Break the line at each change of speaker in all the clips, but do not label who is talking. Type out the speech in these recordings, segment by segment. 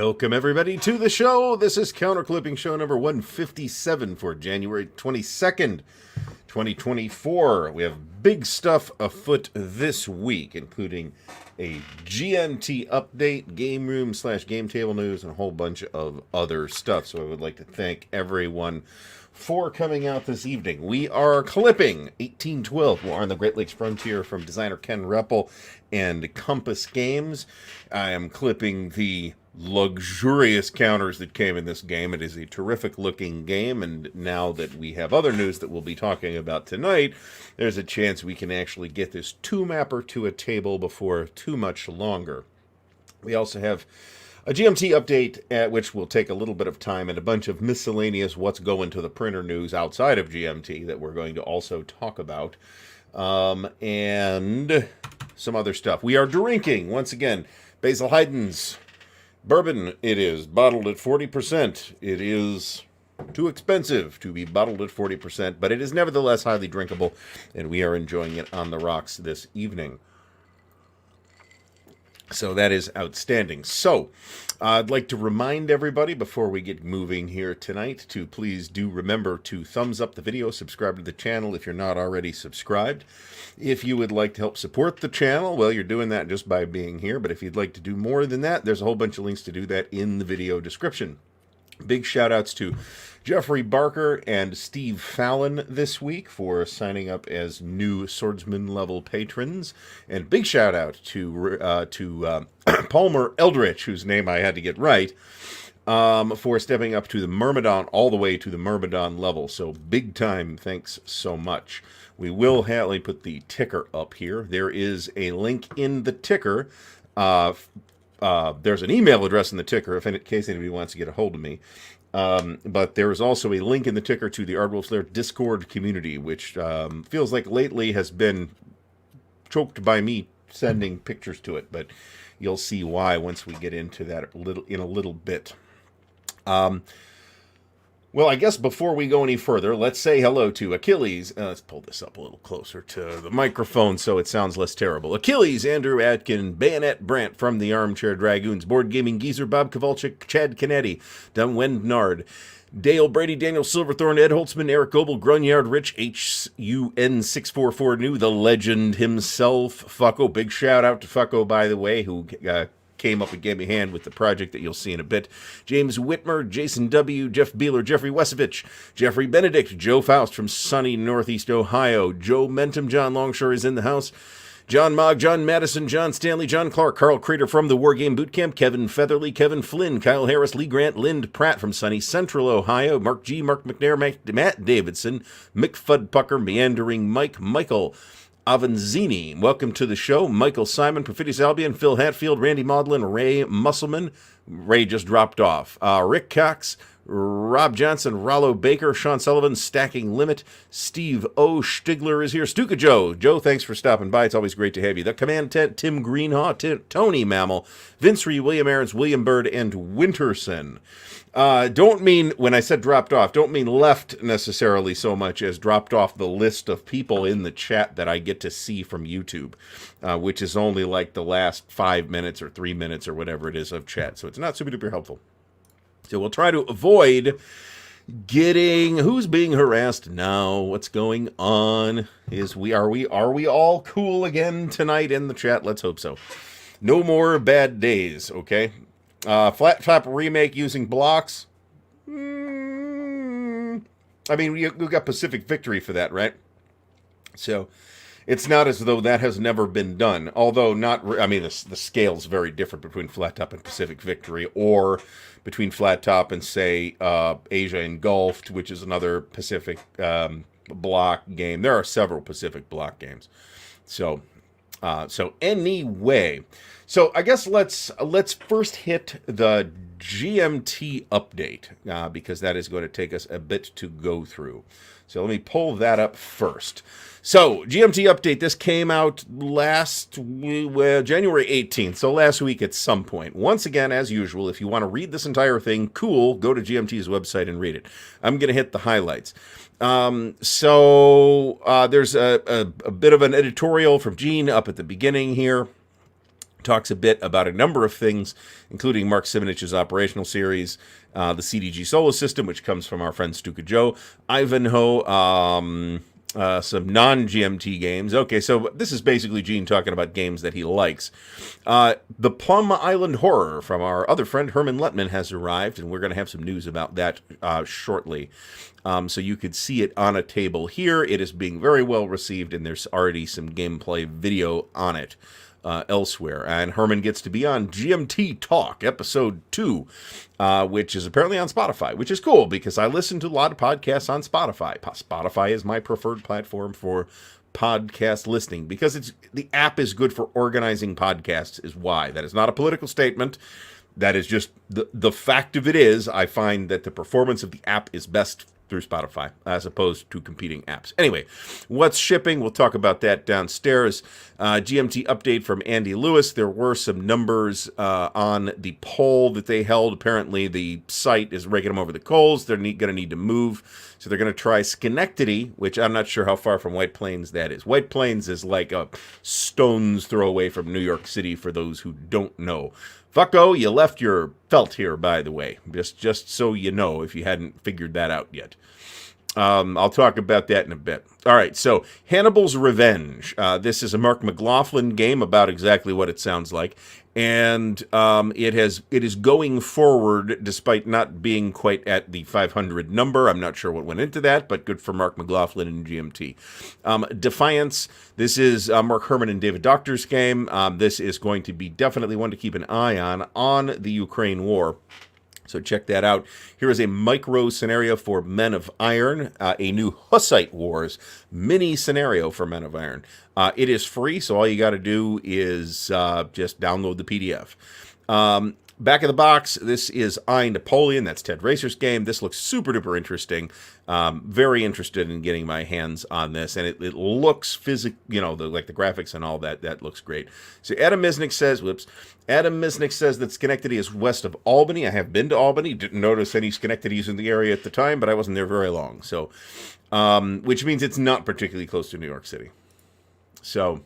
Welcome, everybody, to the show. This is Counterclipping show number 157 for January 22nd, 2024. We have big stuff afoot this week, including a GMT update, game room / game table news, and a whole bunch of other stuff. So I would like to thank everyone for coming out this evening. We are clipping 1812 War on the Great Lakes Frontier from designer Ken Reppel and Compass Games. I am clipping the luxurious counters that came in this game. It is a terrific looking game, and now that we have other news that we'll be talking about tonight, there's a chance we can actually get this two-mapper to a table before too much longer. We also have a GMT update, which will take a little bit of time, and a bunch of miscellaneous what's going to the printer news outside of GMT that we're going to also talk about, and some other stuff. We are drinking, once again, Basil Hayden's bourbon. It is bottled at 40%. It is too expensive to be bottled at 40%, but it is nevertheless highly drinkable, and we are enjoying it on the rocks this evening. So that is outstanding. So I'd like to remind everybody before we get moving here tonight to please do remember to thumbs up the video, subscribe to the channel if you're not already subscribed. If you would like to help support the channel, well, you're doing that just by being here. But if you'd like to do more than that, there's a whole bunch of links to do that in the video description. Big shout outs to Jeffrey Barker and Steve Fallon this week for signing up as new swordsman level patrons, and big shout out to Palmer Eldritch, whose name I had to get right, for stepping up to the Myrmidon, all the way to the Myrmidon level. So big time thanks so much. We will let me put the ticker up here. There is a link in the ticker. There's an email address in the ticker in case anybody wants to get a hold of me. But there is also a link in the ticker to the Ardwulf Lair Discord community, which feels like lately has been choked by me sending pictures to it. But you'll see why once we get into that in a little bit. Well, I guess before we go any further, let's say hello to Achilles. Let's pull this up a little closer to the microphone so it sounds less terrible. Achilles, Andrew Atkin, Bayonet Brant from the Armchair Dragoons, Board Gaming Geezer, Bob Kowalczyk, Chad Canetti, Dun Wendnard, Dale Brady, Daniel Silverthorne, Ed Holtzman, Eric Goebel, Grunyard, Rich, HUN644 New, the legend himself, Fucko. Big shout out to Fucko, by the way, who came up and gave me a hand with the project that you'll see in a bit. James Whitmer, Jason W., Jeff Beeler, Jeffrey Wesovich, Jeffrey Benedict, Joe Faust from sunny Northeast Ohio, Joe Mentum, John Longshore is in the house, John Mogg, John Madison, John Stanley, John Clark, Carl Crater from the Wargame Bootcamp, Kevin Featherly, Kevin Flynn, Kyle Harris, Lee Grant, Lind Pratt from sunny Central Ohio, Mark G., Mark McNair, Matt Davidson, Mick Fuddpucker, Meandering Mike, Michael Avanzini, welcome to the show. Michael Simon, Perfidious Albion, Phil Hatfield, Randy Maudlin, Ray Musselman. Ray just dropped off. Rick Cox, Rob Johnson, Rollo Baker, Sean Sullivan, Stacking Limit, Steve O. Stigler is here. Stuka Joe. Joe, thanks for stopping by. It's always great to have you. The Command Tent, Tim Greenhaw, Tony Mammal, Vince Ree, William Aarons, William Bird, and Winterson. Don't mean, when I said dropped off, don't mean left necessarily so much as dropped off the list of people in the chat that I get to see from YouTube, which is only like the last 5 minutes or 3 minutes or whatever it is of chat. So it's not super duper helpful. So we'll try to avoid getting who's being harassed now. What's going on? Are we all cool again tonight in the chat? Let's hope so. No more bad days, okay? Flat top remake using blocks. I mean, we got Pacific Victory for that, right? So it's not as though that has never been done. Although I mean, the scale's very different between Flat Top and Pacific Victory, or between Flat Top and, say, Asia Engulfed, which is another Pacific block game. There are several Pacific block games. So anyway, so I guess let's first hit the GMT update, because that is going to take us a bit to go through. So let me pull that up first. So, GMT update, this came out January 18th, so last week at some point. Once again, as usual, if you want to read this entire thing, cool, go to GMT's website and read it. I'm going to hit the highlights. There's a bit of an editorial from Gene up at the beginning here. Talks a bit about a number of things, including Mark Simonich's operational series, the CDG Solo system, which comes from our friend Stuka Joe, Ivanhoe, some non-GMT games. Okay, so this is basically Gene talking about games that he likes. The Plum Island Horror from our other friend Herman Lettman has arrived, and we're going to have some news about that shortly. So you could see it on a table here. It is being very well received, and there's already some gameplay video on it. Elsewhere. And Herman gets to be on GMT Talk, episode 2, which is apparently on Spotify, which is cool because I listen to a lot of podcasts on Spotify. Spotify is my preferred platform for podcast listening because the app is good for organizing podcasts is why. That is not a political statement. That is just the fact of it is I find that the performance of the app is best through Spotify as opposed to competing apps. Anyway, what's shipping? We'll talk about that downstairs. GMT update from Andy Lewis. There were some numbers on the poll that they held. Apparently, the site is raking them over the coals. They're going to need to move. So they're going to try Schenectady, which I'm not sure how far from White Plains that is. White Plains is like a stone's throw away from New York City for those who don't know. Fucko, you left your felt here, by the way, just so you know, if you hadn't figured that out yet. I'll talk about that in a bit. All right, so Hannibal's Revenge. This is a Mark McLaughlin game about exactly what it sounds like. And it is going forward despite not being quite at the 500 number. I'm not sure what went into that, but good for Mark McLaughlin and GMT. Defiance, this is Mark Herman and David Doctor's game. This is going to be definitely one to keep an eye on the Ukraine war. So check that out. Here is a micro scenario for Men of Iron, a new Hussite Wars mini scenario for Men of Iron. It is free, so all you got to do is just download the PDF. Back of the box, this is I, Napoleon. That's Ted Racer's game. This looks super duper interesting. Very interested in getting my hands on this, and it looks like the graphics and all that. That looks great. So Adam Misnick says, that Schenectady is west of Albany. I have been to Albany. Didn't notice any Schenectadys in the area at the time, but I wasn't there very long. So, which means it's not particularly close to New York City. So,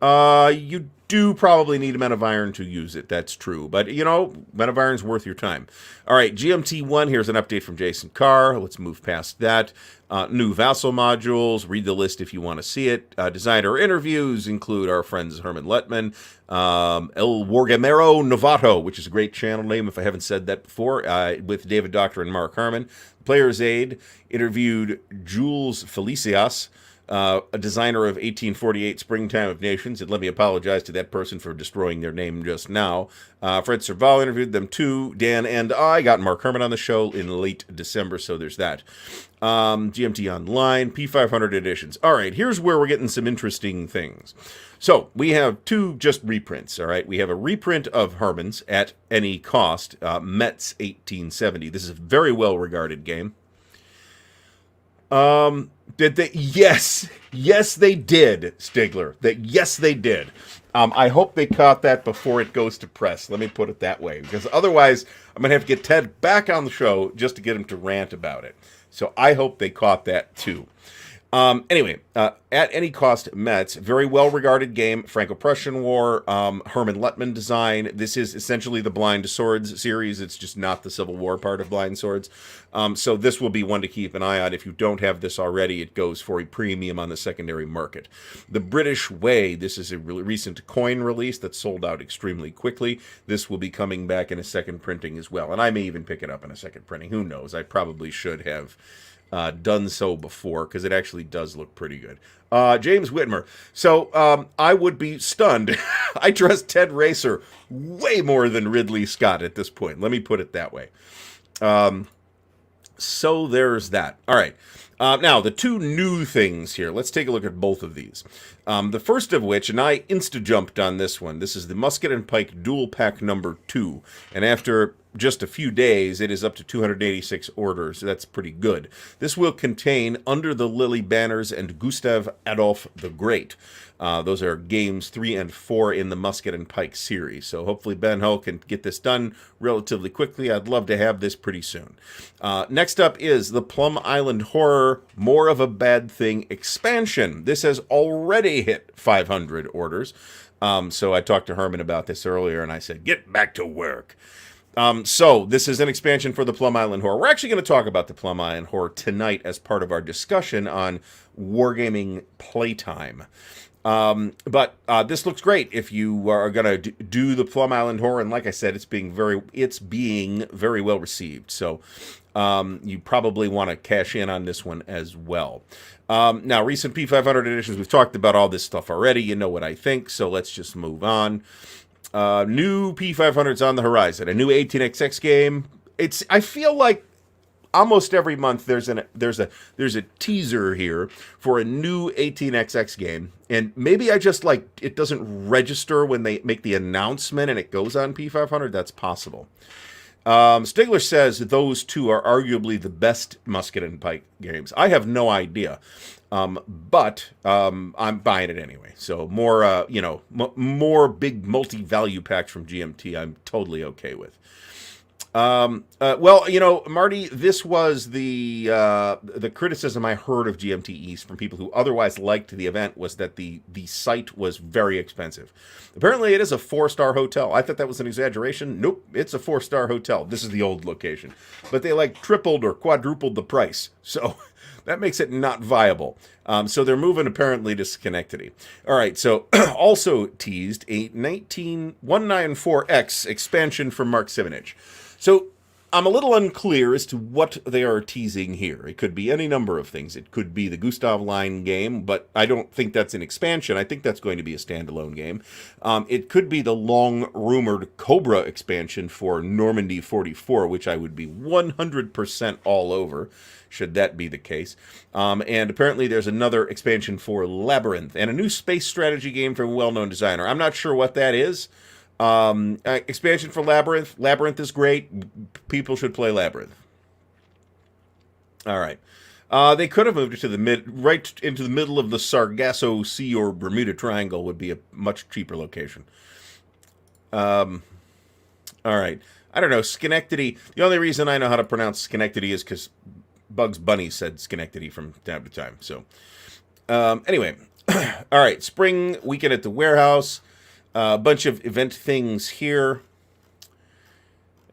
you do probably need a Men of Iron to use it. That's true. But, Men of Iron's worth your time. All right, GMT1, here's an update from Jason Carr. Let's move past that. New Vassal modules. Read the list if you want to see it. Designer interviews include our friends Herman Lettman, El Wargamero Novato, which is a great channel name if I haven't said that before, with David Doctor and Mark Harmon. Player's Aid interviewed Jules Felicias, a designer of 1848 Springtime of Nations, and let me apologize to that person for destroying their name just now. Fred Serval interviewed them too. Dan and I got Mark Herman on the show in late December, so there's that. GMT Online, P500 editions. All right, here's where we're getting some interesting things. So we have two just reprints, all right? We have a reprint of Herman's at any cost, Metz 1870. This is a very well-regarded game. Did they? Yes, they did, Stigler. Yes, they did. I hope they caught that before it goes to press. Let me put it that way, because otherwise I'm gonna have to get Ted back on the show just to get him to rant about it. So I hope they caught that too. Anyway, at any cost, Metz, very well-regarded game, Franco-Prussian War, Herman Lettman design. This is essentially the Blind Swords series. It's just not the Civil War part of Blind Swords. So this will be one to keep an eye on. If you don't have this already, it goes for a premium on the secondary market. The British Way, this is a recent coin release that sold out extremely quickly. This will be coming back in a second printing as well. And I may even pick it up in a second printing. Who knows? I probably should have done so before, because it actually does look pretty good. James Whitmer. So I would be stunned. I trust Ted Racer way more than Ridley Scott at this point. Let me put it that way. So there's that. All right. Now, the two new things here. Let's take a look at both of these. The first of which, and I insta-jumped on this one. This is the Musket and Pike Dual Pack number 2. And after just a few days, it is up to 286 orders. That's pretty good. This will contain Under the Lily Banners and Gustav Adolf the Great. Those are games 3 and 4 in the Musket and Pike series. So hopefully Ben Ho can get this done relatively quickly. I'd love to have this pretty soon. Next up is the Plum Island Horror More of a Bad Thing expansion. This has already hit 500 orders. So I talked to Herman about this earlier, and I said, get back to work. So this is an expansion for the Plum Island Horror. We're actually going to talk about the Plum Island Horror tonight as part of our discussion on Wargaming Playtime. But this looks great if you are going to do the Plum Island Horror, and like I said, it's being very well received. So you probably want to cash in on this one as well. Now, recent P500 editions, we've talked about all this stuff already. You know what I think, so let's just move on. New P500s on the horizon. A new 18xx game. I feel like almost every month there's a teaser here for a new 18xx game, and maybe I just like it doesn't register when they make the announcement and it goes on P500. That's possible. Stigler says that those two are arguably the best musket and pike games. I have no idea, but I'm buying it anyway. So more, more big multi-value packs from GMT. I'm totally okay with. Well, Marty, this was the criticism I heard of GMT East from people who otherwise liked the event was that the site was very expensive. Apparently, it is a 4-star hotel. I thought that was an exaggeration. Nope, it's a 4-star hotel. This is the old location, but they like tripled or quadrupled the price. So that makes it not viable. So they're moving apparently to Schenectady. All right, so also teased a 194X expansion from Mark Simonich. So I'm a little unclear as to what they are teasing here. It could be any number of things. It could be the Gustav Line game, but I don't think that's an expansion. I think that's going to be a standalone game. It could be the long-rumored Cobra expansion for Normandy 44, which I would be 100% all over, should that be the case. And apparently there's another expansion for Labyrinth, and a new space strategy game from a well-known designer. I'm not sure what that is. Expansion for Labyrinth. Labyrinth is great. People should play Labyrinth. All right. They could have moved it to right into the middle of the Sargasso Sea or Bermuda Triangle would be a much cheaper location. All right. I don't know. Schenectady. The only reason I know how to pronounce Schenectady is because Bugs Bunny said Schenectady from time to time. So, anyway. All right. Spring weekend at the warehouse. A bunch of event things here.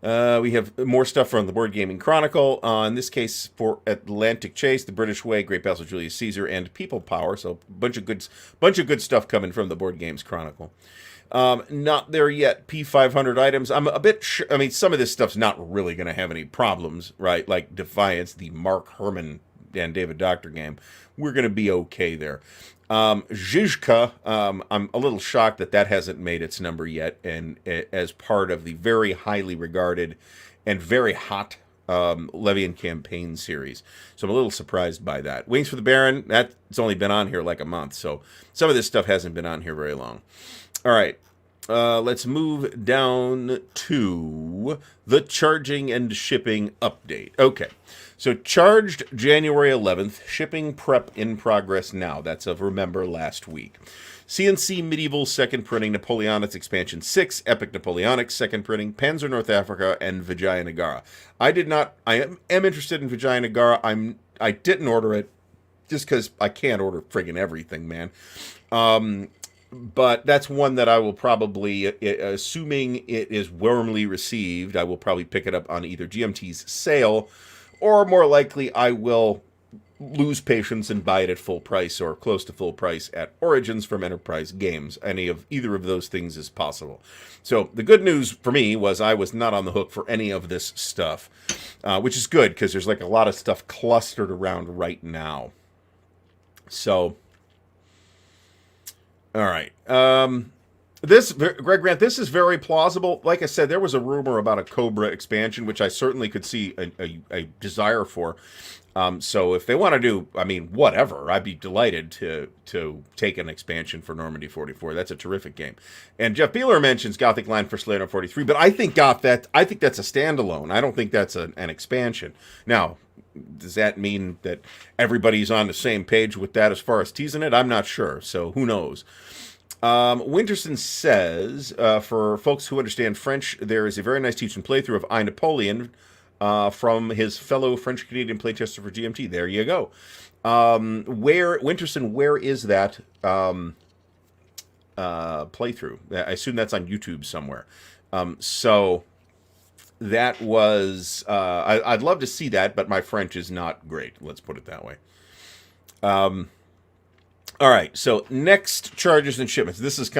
We have more stuff from the Wargaming Chronicle. In this case, for Atlantic Chase, The British Way, Great Battles of Julius Caesar, and People Power. So, bunch of good stuff coming from the Board Games Chronicle. Not there yet. P500 items. I'm a bit. Some of this stuff's not really going to have any problems, right? Like Defiance, the Mark Herman and David Doctor game. We're going to be okay there. Zizka, I'm a little shocked that hasn't made its number yet, and as part of the very highly regarded and very hot Levian campaign series. So I'm a little surprised by that. Wings for the Baron, that's only been on here like a month, so some of this stuff hasn't been on here very long. All right. Let's move down to the charging and shipping update. Okay, so charged January 11th, shipping prep in progress now. That's of Remember last week. CNC Medieval second printing, Napoleonics Expansion 6, Epic Napoleonics second printing, Panzer North Africa, and Vijaya Nagara. I am interested in Vijaya Nagara. I didn't order it just because I can't order friggin' everything, man. But that's one that I will probably, assuming it is warmly received, I will probably pick it up on either GMT's sale, or more likely I will lose patience and buy it at full price or close to full price at Origins from Enterprise Games. Either of those things is possible. So the good news for me was I was not on the hook for any of this stuff, which is good because there's like a lot of stuff clustered around right now. So... all right. Greg Grant, this is very plausible. Like I said, there was a rumor about a Cobra expansion, which I certainly could see a desire for. So if they want to do, whatever, I'd be delighted to take an expansion for Normandy 44. That's a terrific game. And Jeff Beeler mentions Gothic Line for Slayer 43, but I think that's a standalone. I don't think that's an expansion. Now, does that mean that everybody's on the same page with that as far as teasing it? I'm not sure, so who knows. Winterson says, for folks who understand French, there is a very nice teaching playthrough of I, Napoleon from his fellow French-Canadian playtester for GMT. There you go. Where is that? playthrough. I assume that's on YouTube somewhere. So that was I'd love to see that, but my French is not great. Let's put it that way. All right, so next, charges and shipments. This is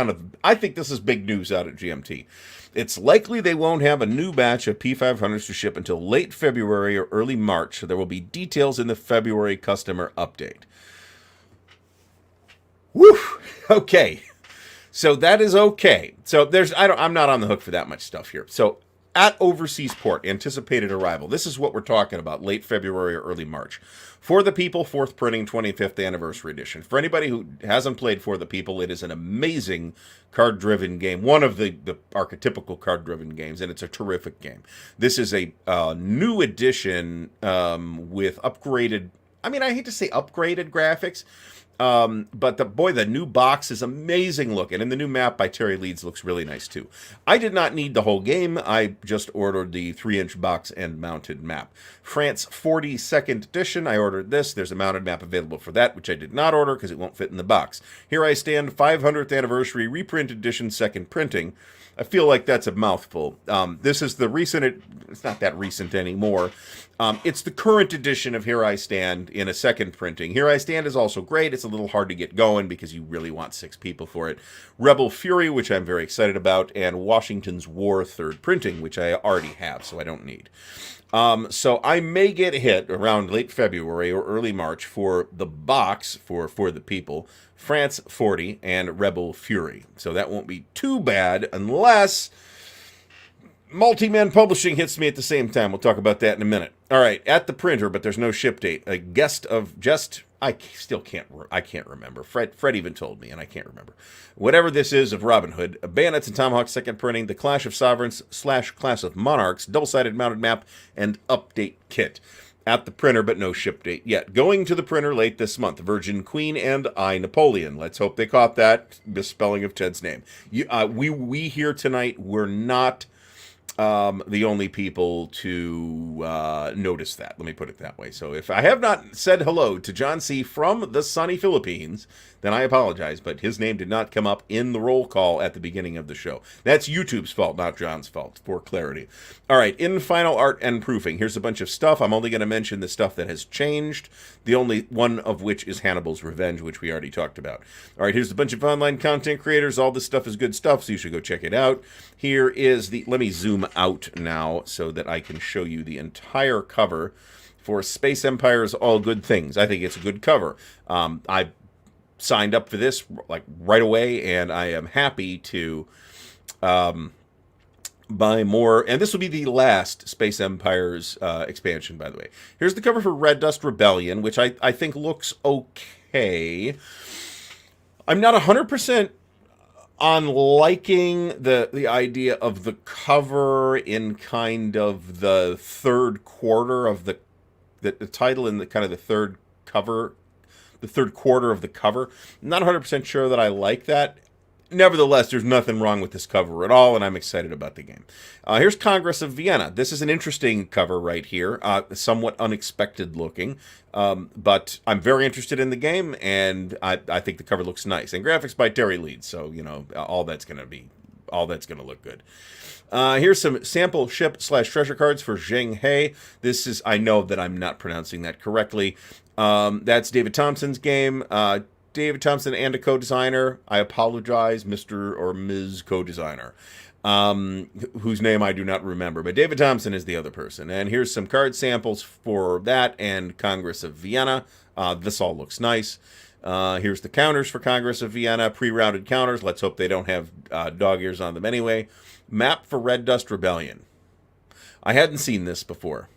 I think this is big news out at GMT. It's likely they won't have a new batch of P500s to ship until late February or early March, so there will be details in the February customer update. Woo! Okay. So that is okay. So I'm not on the hook for that much stuff here. So at overseas port, anticipated arrival. This is what we're talking about, late February or early March. For the People, 4th printing, 25th anniversary edition. For anybody who hasn't played For the People, it is an amazing card-driven game. One of the archetypical card-driven games, and it's a terrific game. This is a new edition with upgraded, I hate to say upgraded graphics, but the new box is amazing looking, and the new map by Terry Leeds looks really nice too. I did not need the whole game. I just ordered the 3-inch box and mounted map. France 40 2nd edition, I ordered this. There's a mounted map available for that, which I did not order because it won't fit in the box. Here I Stand 500th anniversary reprint edition, 2nd printing. I feel like that's a mouthful. This is the recent, it's not that recent anymore. It's the current edition of Here I Stand in a 2nd printing. Here I Stand is also great. It's a little hard to get going because you really want 6 people for it. Rebel Fury, which I'm very excited about, and Washington's War 3rd printing, which I already have, so I don't need. So I may get hit around late February or early March for the box for the People, France 40, and Rebel Fury. So that won't be too bad unless Multi-Man Publishing hits me at the same time. We'll talk about that in a minute. All right, at the printer, but there's no ship date. A guest of just, I can't remember. Fred even told me, and I can't remember. Whatever this is of Robin Hood, Bayonets and Tomahawk 2nd printing, the Clash of Sovereigns / Clash of Monarchs, double-sided mounted map, and update kit. At the printer, but no ship date yet. Going to the printer late this month, Virgin Queen and I, Napoleon. Let's hope they caught that misspelling of Ted's name. We here tonight were not the only people to notice that. Let me put it that way. So if I have not said hello to John C. from the sunny Philippines, then I apologize, but his name did not come up in the roll call at the beginning of the show. That's YouTube's fault, not John's fault, for clarity. All right, in final art and proofing, here's a bunch of stuff. I'm only going to mention the stuff that has changed, the only one of which is Hannibal's Revenge, which we already talked about. All right, here's a bunch of online content creators. All this stuff is good stuff, so you should go check it out. Here is let me zoom out now so that I can show you the entire cover for Space Empire's All Good Things. I think it's a good cover. I signed up for this like right away, and I am happy to buy more. And this will be the last Space Empire's expansion, by the way. Here's the cover for Red Dust Rebellion, which I think looks okay. I'm not 100% on liking the idea of the cover in kind of the third quarter of the title in the kind of the third quarter of the cover. I'm not 100% sure that I like that. Nevertheless, there's nothing wrong with this cover at all, and I'm excited about the game. Here's Congress of Vienna. This is an interesting cover right here, somewhat unexpected looking, but I'm very interested in the game, and I think the cover looks nice. And graphics by Terry Leeds, so, all that's going to look good. Here's some sample ship / treasure cards for Zheng He. This is, I know that I'm not pronouncing that correctly. That's David Thompson's game. David Thompson and a co-designer. I apologize, Mr. or Ms. co-designer, whose name I do not remember. But David Thompson is the other person. And here's some card samples for that and Congress of Vienna. This all looks nice. Here's the counters for Congress of Vienna. Pre-routed counters. Let's hope they don't have dog ears on them anyway. Map for Red Dust Rebellion. I hadn't seen this before.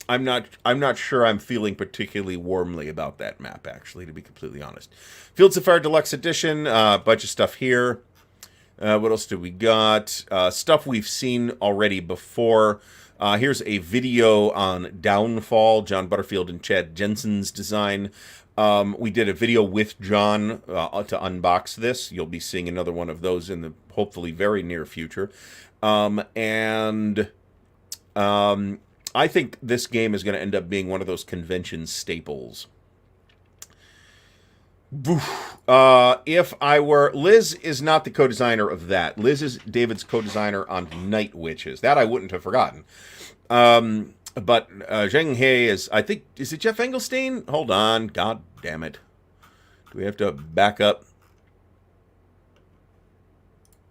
I'm not sure I'm feeling particularly warmly about that map, actually, to be completely honest. Fields of Fire Deluxe Edition, a bunch of stuff here. What else do we got? Stuff we've seen already before. Here's a video on Downfall, John Butterfield and Chad Jensen's design. We did a video with John to unbox this. You'll be seeing another one of those in the hopefully very near future. I think this game is going to end up being one of those convention staples. If I were... Liz is not the co-designer of that. Liz is David's co-designer on Night Witches. That I wouldn't have forgotten. But Zheng He is... I think... Is it Jeff Engelstein? Hold on. God damn it. Do we have to back up?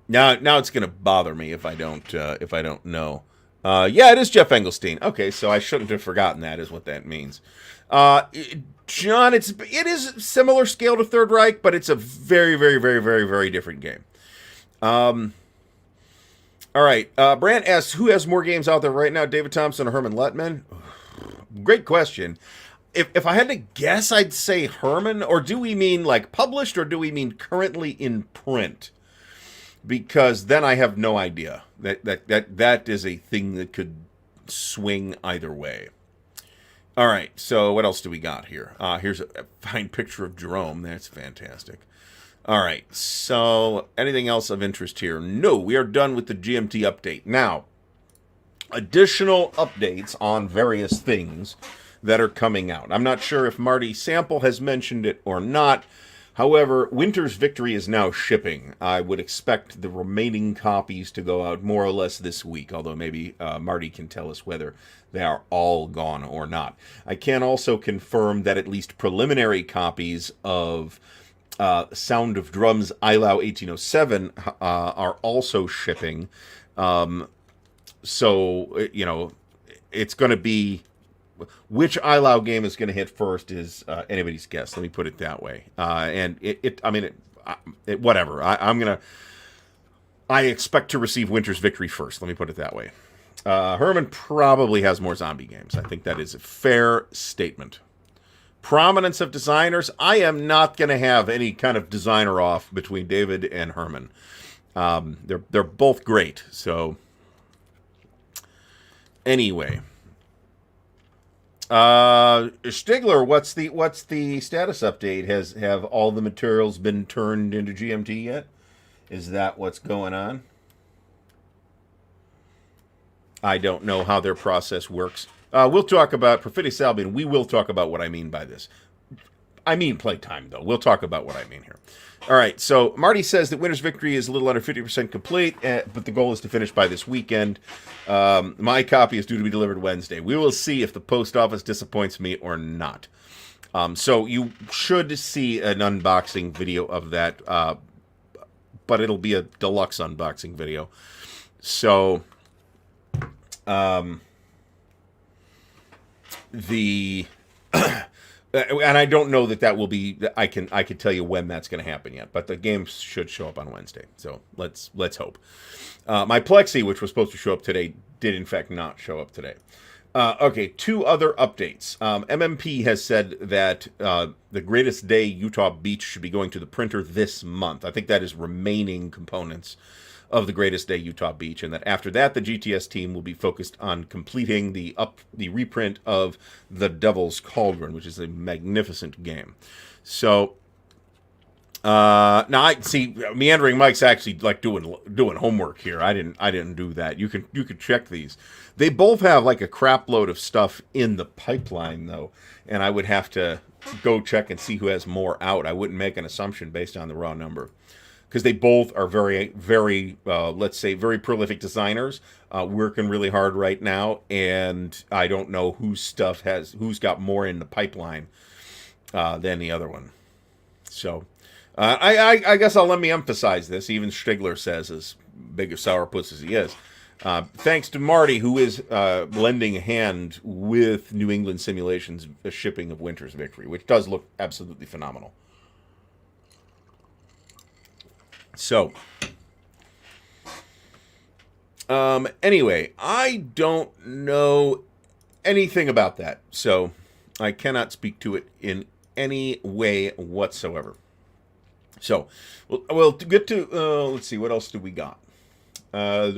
Now it's going to bother me if I don't know. Yeah, it is Jeff Engelstein. Okay, so I shouldn't have forgotten that, is what that means. John, it is similar scale to Third Reich, but it's a very, very, very, very, very different game. All right. Brant asks, who has more games out there right now, David Thompson or Herman Lettman? Great question. If I had to guess, I'd say Herman. Or do we mean like published, or do we mean currently in print? Because then I have no idea. That is a thing that could swing either way. All right, so what else do we got here? Here's a fine picture of Jerome. That's fantastic. All right, so anything else of interest here? No, we are done with the GMT update. Now, additional updates on various things that are coming out. I'm not sure if Marty Sample has mentioned it or not. However, Winter's Victory is now shipping. I would expect the remaining copies to go out more or less this week, although maybe Marty can tell us whether they are all gone or not. I can also confirm that at least preliminary copies of Sound of Drums ILAO 1807 are also shipping. So, you know, it's going to be... Which ILAO game is going to hit first is anybody's guess. Let me put it that way. And whatever. I expect to receive Winter's Victory first. Let me put it that way. Herman probably has more zombie games. I think that is a fair statement. Prominence of designers. I am not going to have any kind of designer off between David and Herman. They're both great. So anyway. Stigler, what's the status update? Have all the materials been turned into GMT yet? Is that what's going on? I don't know how their process works. We'll talk about Perfidious Albion. We will talk about what I mean by this. I mean playtime, though. We'll talk about what I mean here. All right, so Marty says that Winter's Victory is a little under 50% complete, but the goal is to finish by this weekend. My copy is due to be delivered Wednesday. We will see if the post office disappoints me or not. So you should see an unboxing video of that, but it'll be a deluxe unboxing video. So and I don't know that will be. I can tell you when that's going to happen yet, but the game should show up on Wednesday. So let's hope. My Plexi, which was supposed to show up today, did in fact not show up today. Okay, two other updates. MMP has said that the Greatest Day Utah Beach should be going to the printer this month. I think that is remaining components of the Greatest Day Utah Beach, and that after that, the GTS team will be focused on completing the reprint of The Devil's Cauldron, which is a magnificent game. So, now I see Meandering Mike's actually like doing homework here. I didn't do that. You could check these. They both have like a crap load of stuff in the pipeline though, and I would have to go check and see who has more out. I wouldn't make an assumption based on the raw number, because they both are very, very, let's say, very prolific designers, working really hard right now, and I don't know who's got more in the pipeline than the other one. So, I guess let me emphasize this. Even Stigler says, as big a sourpuss as he is, thanks to Marty, who is lending a hand with New England Simulations' shipping of Winter's Victory, which does look absolutely phenomenal. So, anyway, I don't know anything about that, so I cannot speak to it in any way whatsoever. So, we'll get to, let's see, what else do we got? All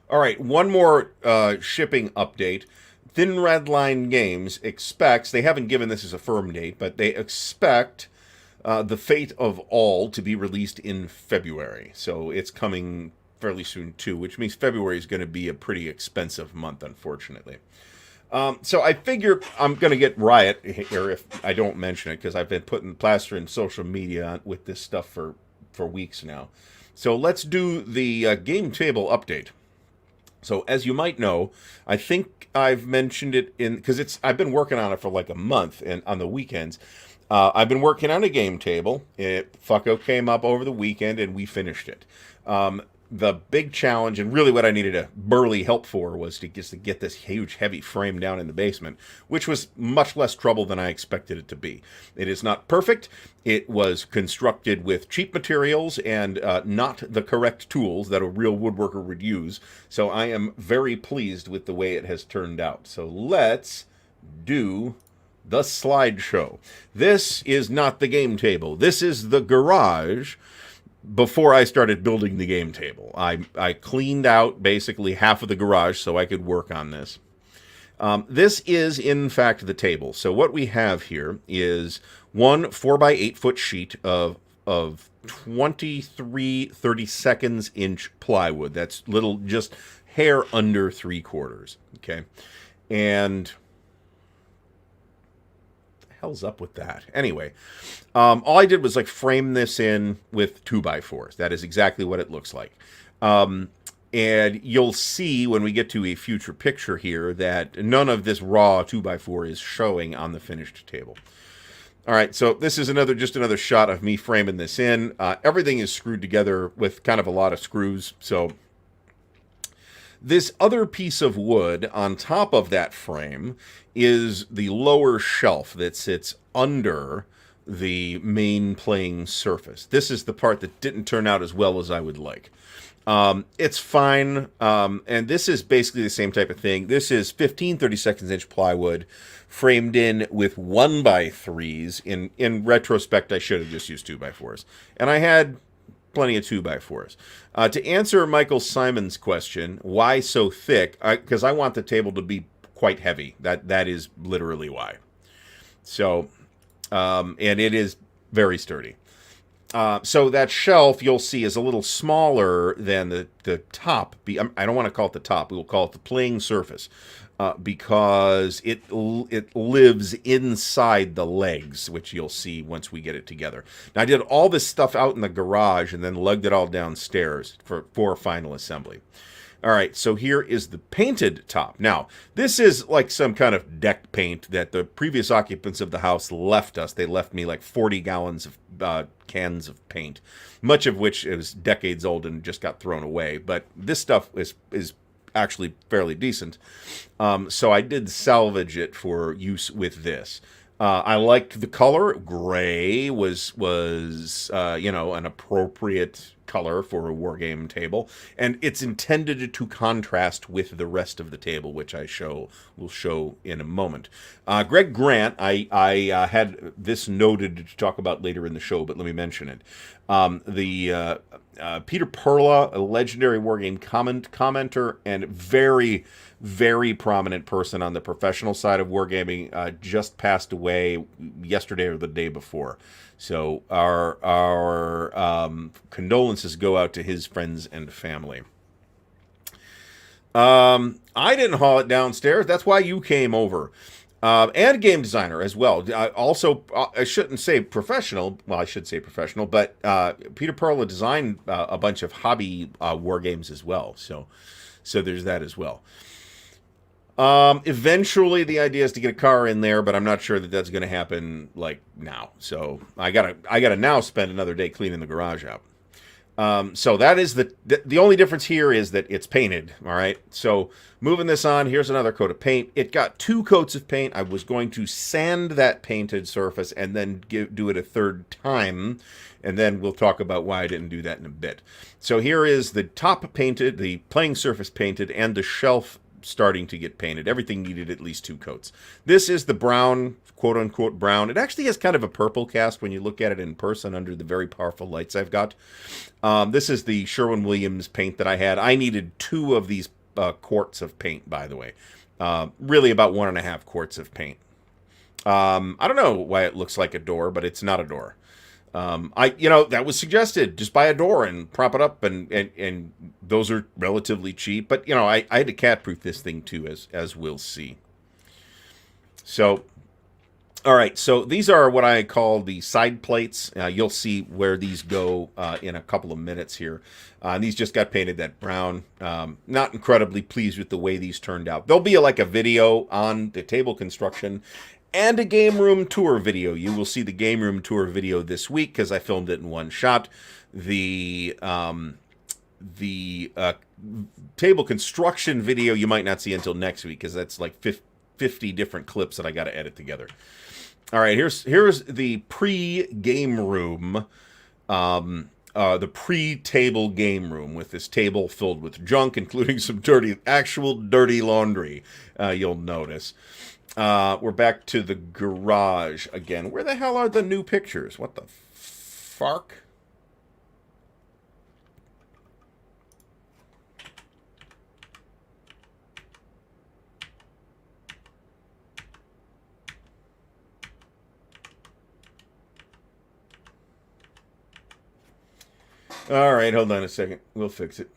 right, one more shipping update. Thin Red Line Games expects, they haven't given this as a firm date, but they expect The Fate of All to be released in February. So it's coming fairly soon too, which means February is going to be a pretty expensive month, unfortunately. So I figure I'm going to get riot here if I don't mention it, because I've been putting plaster in social media with this stuff for weeks now. So let's do the game table update. So as you might know, I think I've mentioned it in, because I've been working on it for like a month and on the weekends. I've been working on a game table. It fucko came up over the weekend and we finished it. The big challenge, and really what I needed a burly help for, was to get this huge heavy frame down in the basement, which was much less trouble than I expected it to be. It is not perfect. It was constructed with cheap materials and not the correct tools that a real woodworker would use. So I am very pleased with the way it has turned out. So let's do the slideshow. This is not the game table. This is the garage before I started building the game table. I cleaned out basically half of the garage so I could work on this. This is, in fact, the table. So what we have here is one 4x8 foot sheet of 23 32 inch plywood. That's little, just hair under 3/4. Okay. And hell's up with that? Anyway, all I did was like frame this in with 2x4s. That is exactly what it looks like. And you'll see when we get to a future picture here that none of this raw 2x4 is showing on the finished table. All right, so this is just another shot of me framing this in. Everything is screwed together with kind of a lot of screws. So this other piece of wood on top of that frame is the lower shelf that sits under the main playing surface. This is the part that didn't turn out as well as I would like. It's fine, and this is basically the same type of thing. This is 15 32 inch plywood framed in with 1x3s. In retrospect, I should have just used 2x4s. And I had plenty of 2x4s. To answer Michael Simon's question, why so thick? Because I want the table to be quite heavy. That is literally why. So, and it is very sturdy. So that shelf, you'll see, is a little smaller than the top. I don't want to call it the top. We will call it the playing surface. Because it lives inside the legs, which you'll see once we get it together. Now, I did all this stuff out in the garage and then lugged it all downstairs for final assembly. All right, so here is the painted top. Now, this is like some kind of deck paint that the previous occupants of the house left us. They left me like 40 gallons of cans of paint, much of which is decades old and just got thrown away. But this stuff is actually fairly decent. So I did salvage it for use with this. I liked the color. Gray was an appropriate color for a wargame table, and it's intended to contrast with the rest of the table, which will show in a moment. Greg Grant, I had this noted to talk about later in the show, but let me mention it. Peter Perla, a legendary wargame commenter and very, very prominent person on the professional side of wargaming, just passed away yesterday or the day before. So our condolences go out to his friends and family. I didn't haul it downstairs. That's why you came over. And game designer as well. Also, I shouldn't say professional. Well, I should say professional, but Peter Perla designed a bunch of hobby war games as well. So there's that as well. Eventually, the idea is to get a car in there, but I'm not sure that that's going to happen like now. So I gotta now spend another day cleaning the garage out. So that is the only difference here is that it's painted. All right. So moving this on, here's another coat of paint. It got 2 coats of paint. I was going to sand that painted surface and then do it a third time. And then we'll talk about why I didn't do that in a bit. So here is the top painted, the playing surface painted, and the shelf starting to get painted. Everything needed at least 2 coats. This is the brown, quote unquote brown. It actually has kind of a purple cast when you look at it in person under the very powerful lights I've got. This is the Sherwin-Williams paint that I had. I needed 2 of these quarts of paint, by the way. Really about 1.5 quarts of paint. I don't know why it looks like a door, but it's not a door. That was suggested. Just buy a door and prop it up, and those are relatively cheap. But I had to cat-proof this thing too, as we'll see. So, all right, so these are what I call the side plates. You'll see where these go in a couple of minutes here. These just got painted that brown. Not incredibly pleased with the way these turned out. There'll be like a video on the table construction and a game room tour video. You will see the game room tour video this week because I filmed it in one shot. The table construction video you might not see until next week because that's like 50 different clips that I got to edit together. All right, here's the pre-game room, the pre-table game room with this table filled with junk, including some actual dirty laundry. You'll notice. We're back to the garage again. Where the hell are the new pictures? What the fuck? All right, hold on a second. We'll fix it.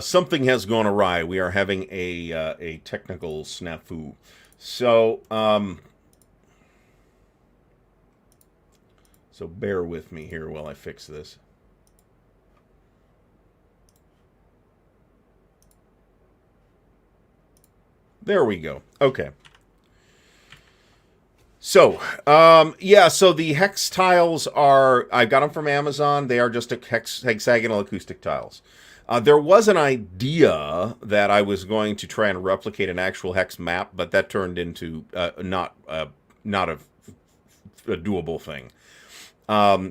Something has gone awry. We are having a technical snafu. So, so bear with me here while I fix this. There we go. Okay. So, yeah, so the hex tiles are, I got them from Amazon. They are just hexagonal acoustic tiles. There was an idea that I was going to try and replicate an actual hex map, but that turned into not a doable thing.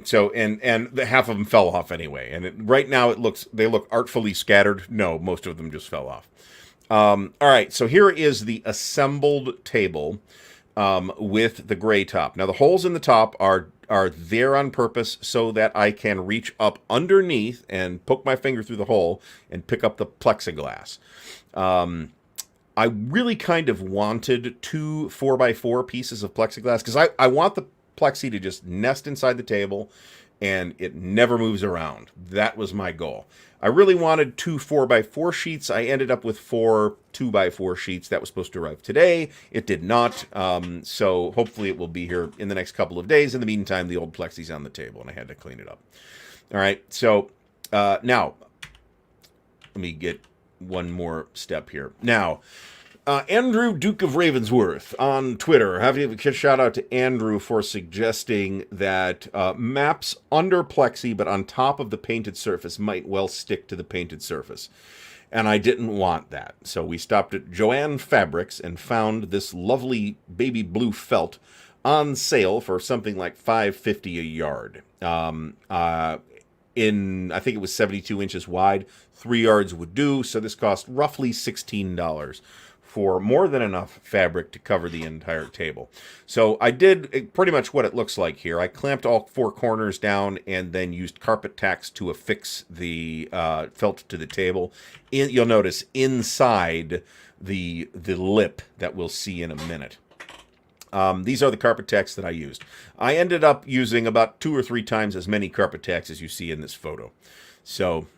So, and the half of them fell off anyway. And right now they look artfully scattered. No, most of them just fell off. All right, so here is the assembled table. With the gray top. Now the holes in the top are there on purpose so that I can reach up underneath and poke my finger through the hole and pick up the plexiglass. I really kind of wanted 2 4x4 pieces of plexiglass because I want the plexi to just nest inside the table and it never moves around. That was my goal. I really wanted 2 4x4 sheets. I ended up with 4 2x4 sheets. That was supposed to arrive today. It did not. So hopefully it will be here in the next couple of days. In the meantime, the old plexi's on the table, and I had to clean it up. All right. So now, let me get one more step here. Now, Andrew, Duke of Ravensworth, on Twitter. Have you a shout out to Andrew for suggesting that maps under plexi, but on top of the painted surface, might well stick to the painted surface. And I didn't want that. So we stopped at Joanne Fabrics and found this lovely baby blue felt on sale for something like $5.50 a yard. I think it was 72 inches wide. 3 yards would do. So this cost roughly $16. For more than enough fabric to cover the entire table. So I did pretty much what it looks like here. I clamped all 4 corners down and then used carpet tacks to affix the felt to the table. You'll notice inside the lip that we'll see in a minute. These are the carpet tacks that I used. I ended up using about 2 or 3 times as many carpet tacks as you see in this photo. So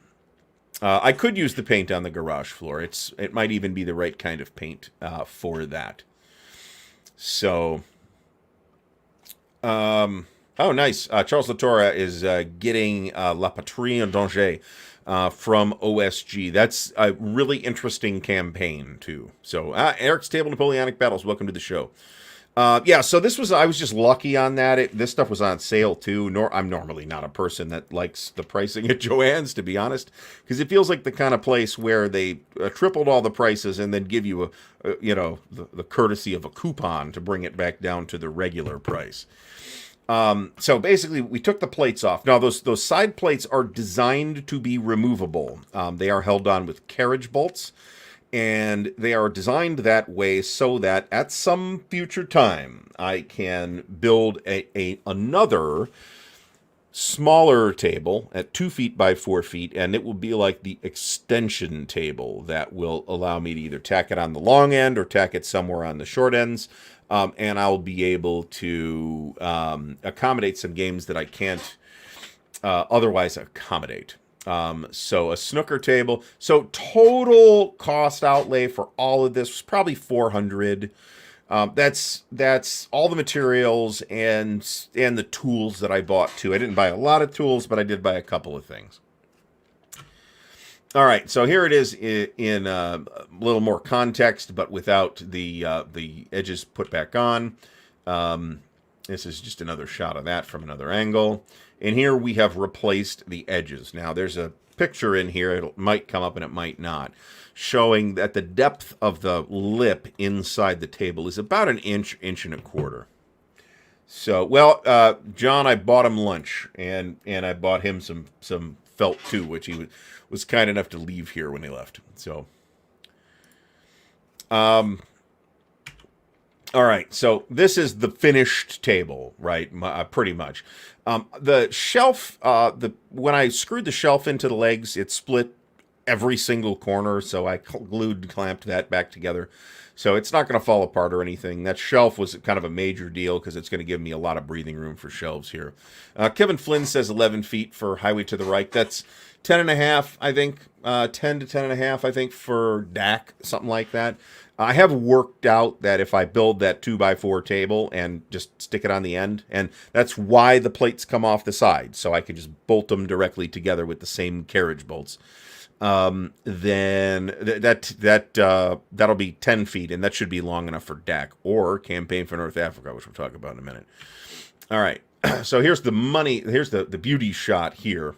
I could use the paint on the garage floor. It might even be the right kind of paint for that. So, oh, nice. Charles Latorre is getting La Patrie en Danger from OSG. That's a really interesting campaign, too. So, Eric's Table Napoleonic Battles, welcome to the show. Yeah, so I was just lucky on that. This stuff was on sale too. I'm normally not a person that likes the pricing at Joann's, to be honest, because it feels like the kind of place where they tripled all the prices and then give you the courtesy of a coupon to bring it back down to the regular price. So basically, we took the plates off. Now, those side plates are designed to be removable. They are held on with carriage bolts. And they are designed that way so that at some future time, I can build another smaller table at 2 feet by 4 feet, and it will be like the extension table that will allow me to either tack it on the long end or tack it somewhere on the short ends, and I'll be able to accommodate some games that I can't otherwise accommodate. So a snooker table. So total cost outlay for all of this was probably 400. That's all the materials and the tools that I bought too. I didn't buy a lot of tools, but I did buy a couple of things. All right, so here it is in a little more context, but without the edges put back on. This is just another shot of that from another angle. And here we have replaced the edges. Now, there's a picture in here, it might come up and it might not, showing that the depth of the lip inside the table is about an inch, inch and a quarter. So, well, John, I bought him lunch, and I bought him some felt too, which he was kind enough to leave here when he left. So, all right. So this is the finished table, right? Pretty much. The shelf, when I screwed the shelf into the legs, it split every single corner, so I glued and clamped that back together. So it's not going to fall apart or anything. That shelf was kind of a major deal because it's going to give me a lot of breathing room for shelves here. Kevin Flynn says 11 feet for Highway to the Right. That's 10 and a half, I think. 10 to 10 and a half, I think, for DAC, something like that. I have worked out that if I build that 2x4 table and just stick it on the end, and that's why the plates come off the side, so I can just bolt them directly together with the same carriage bolts. Then that'll be 10 feet, and that should be long enough for DAC or Campaign for North Africa, which we'll talk about in a minute. All right, so here's the beauty shot here.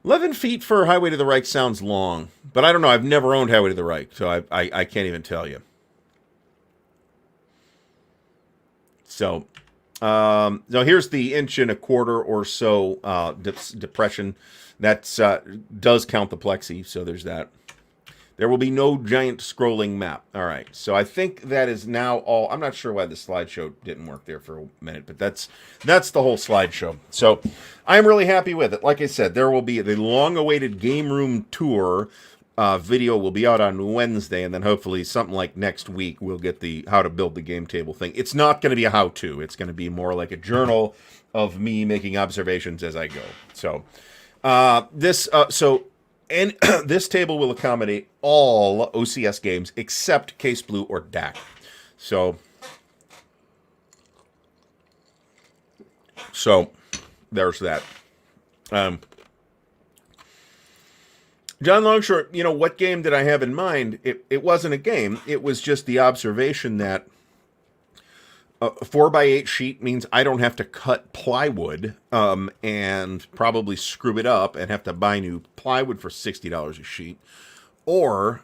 11 feet for Highway to the Reich sounds long, but I don't know. I've never owned Highway to the Reich, so I can't even tell you. So, here's the inch and a quarter or so depression. That does count the plexi, so there's that. There will be no giant scrolling map. All right, so I think that is now all. I'm not sure why the slideshow didn't work there for a minute, but that's the whole slideshow. So I'm really happy with it. Like I said, there will be the long-awaited game room tour video will be out on Wednesday, and then hopefully something like next week we'll get the how to build the game table thing. It's not going to be a how-to. It's going to be more like a journal of me making observations as I go. So this table will accommodate all OCS games except Case Blue or DAC. So there's that. John Longshore, what game did I have in mind? It wasn't a game. It was just the observation that a 4x8 sheet means I don't have to cut plywood and probably screw it up and have to buy new plywood for $60 a sheet. Or,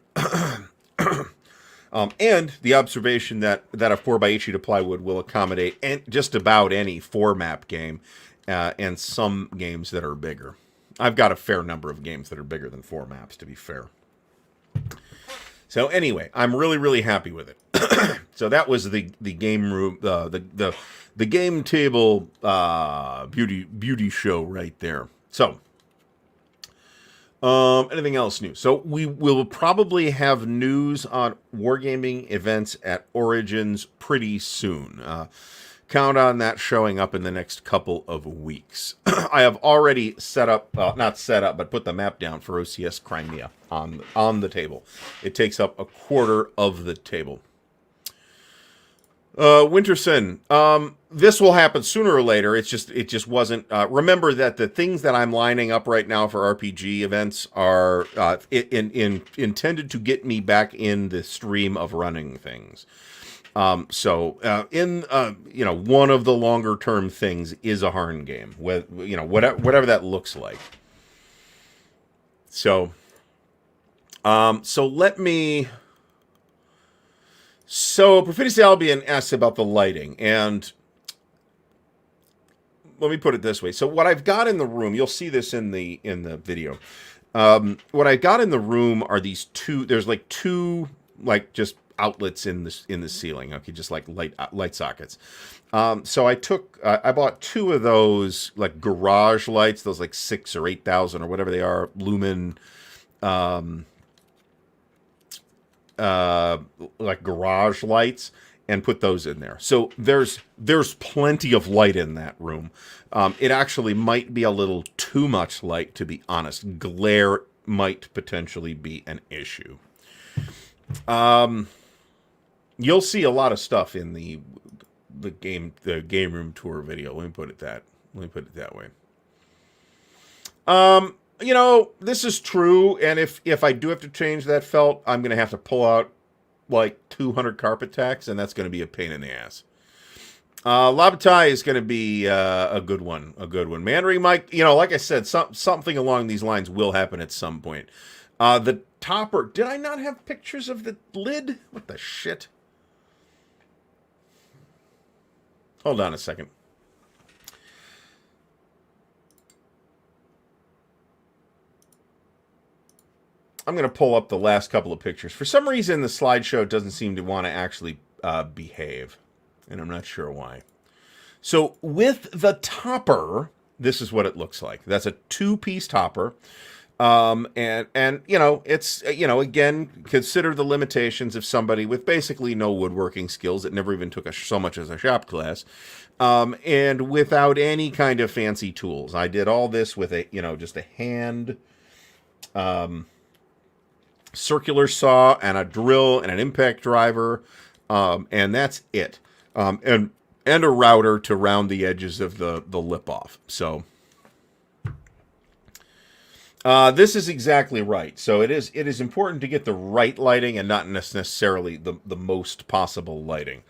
and the observation that a 4x8 sheet of plywood will accommodate just about any 4-map game and some games that are bigger. I've got a fair number of games that are bigger than 4 maps, to be fair. So anyway, I'm really, really happy with it. So that was the game room, the game table beauty show right there. So anything else new? So we will probably have news on Wargaming events at Origins pretty soon. Count on that showing up in the next couple of weeks. I have already but put the map down for OCS Crimea on the table. It takes up a quarter of the table. Winterson, this will happen sooner or later. It just wasn't. Remember that the things that I'm lining up right now for RPG events are intended to get me back in the stream of running things. One of the longer term things is a Harn game, whatever that looks like. So Perfidious Albion asks about the lighting, and let me put it this way. So what I've got in the room, you'll see this in the video. What I got in the room are these two. There's like two just outlets in the ceiling. Okay, just like light sockets. So I bought two of those like garage lights. Those like 6,000 or 8,000 or whatever they are lumen. Like garage lights, and put those in there. So there's plenty of light in that room. It actually might be a little too much light, to be honest. Glare might potentially be an issue. You'll see a lot of stuff in the game room tour video. Let me put it that way. This is true, and if I do have to change that felt, I'm going to have to pull out like 200 carpet tacks, and that's going to be a pain in the ass. Labatai is going to be a good one. Manring Mike, like I said, something along these lines will happen at some point. The topper, did I not have pictures of the lid? What the shit? Hold on a second. I'm going to pull up the last couple of pictures. For some reason, the slideshow doesn't seem to want to actually behave, and I'm not sure why. So with the topper, this is what it looks like. That's a 2-piece topper. It's, again, consider the limitations of somebody with basically no woodworking skills that never even took so much as a shop class, and without any kind of fancy tools. I did all this with just a hand, circular saw and a drill and an impact driver, and that's it. And a router to round the edges of the lip off. So this is exactly right. So it is important to get the right lighting and not necessarily the most possible lighting.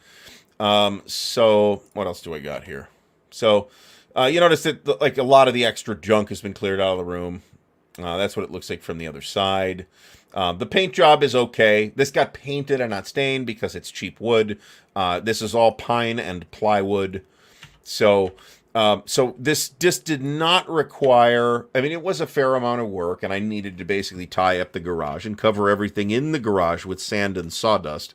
So what else do I got here? So you notice that like a lot of the extra junk has been cleared out of the room. That's what it looks like from the other side. The paint job is okay. This got painted and not stained because it's cheap wood. This is all pine and plywood. So this did not require, it was a fair amount of work, and I needed to basically tie up the garage and cover everything in the garage with sand and sawdust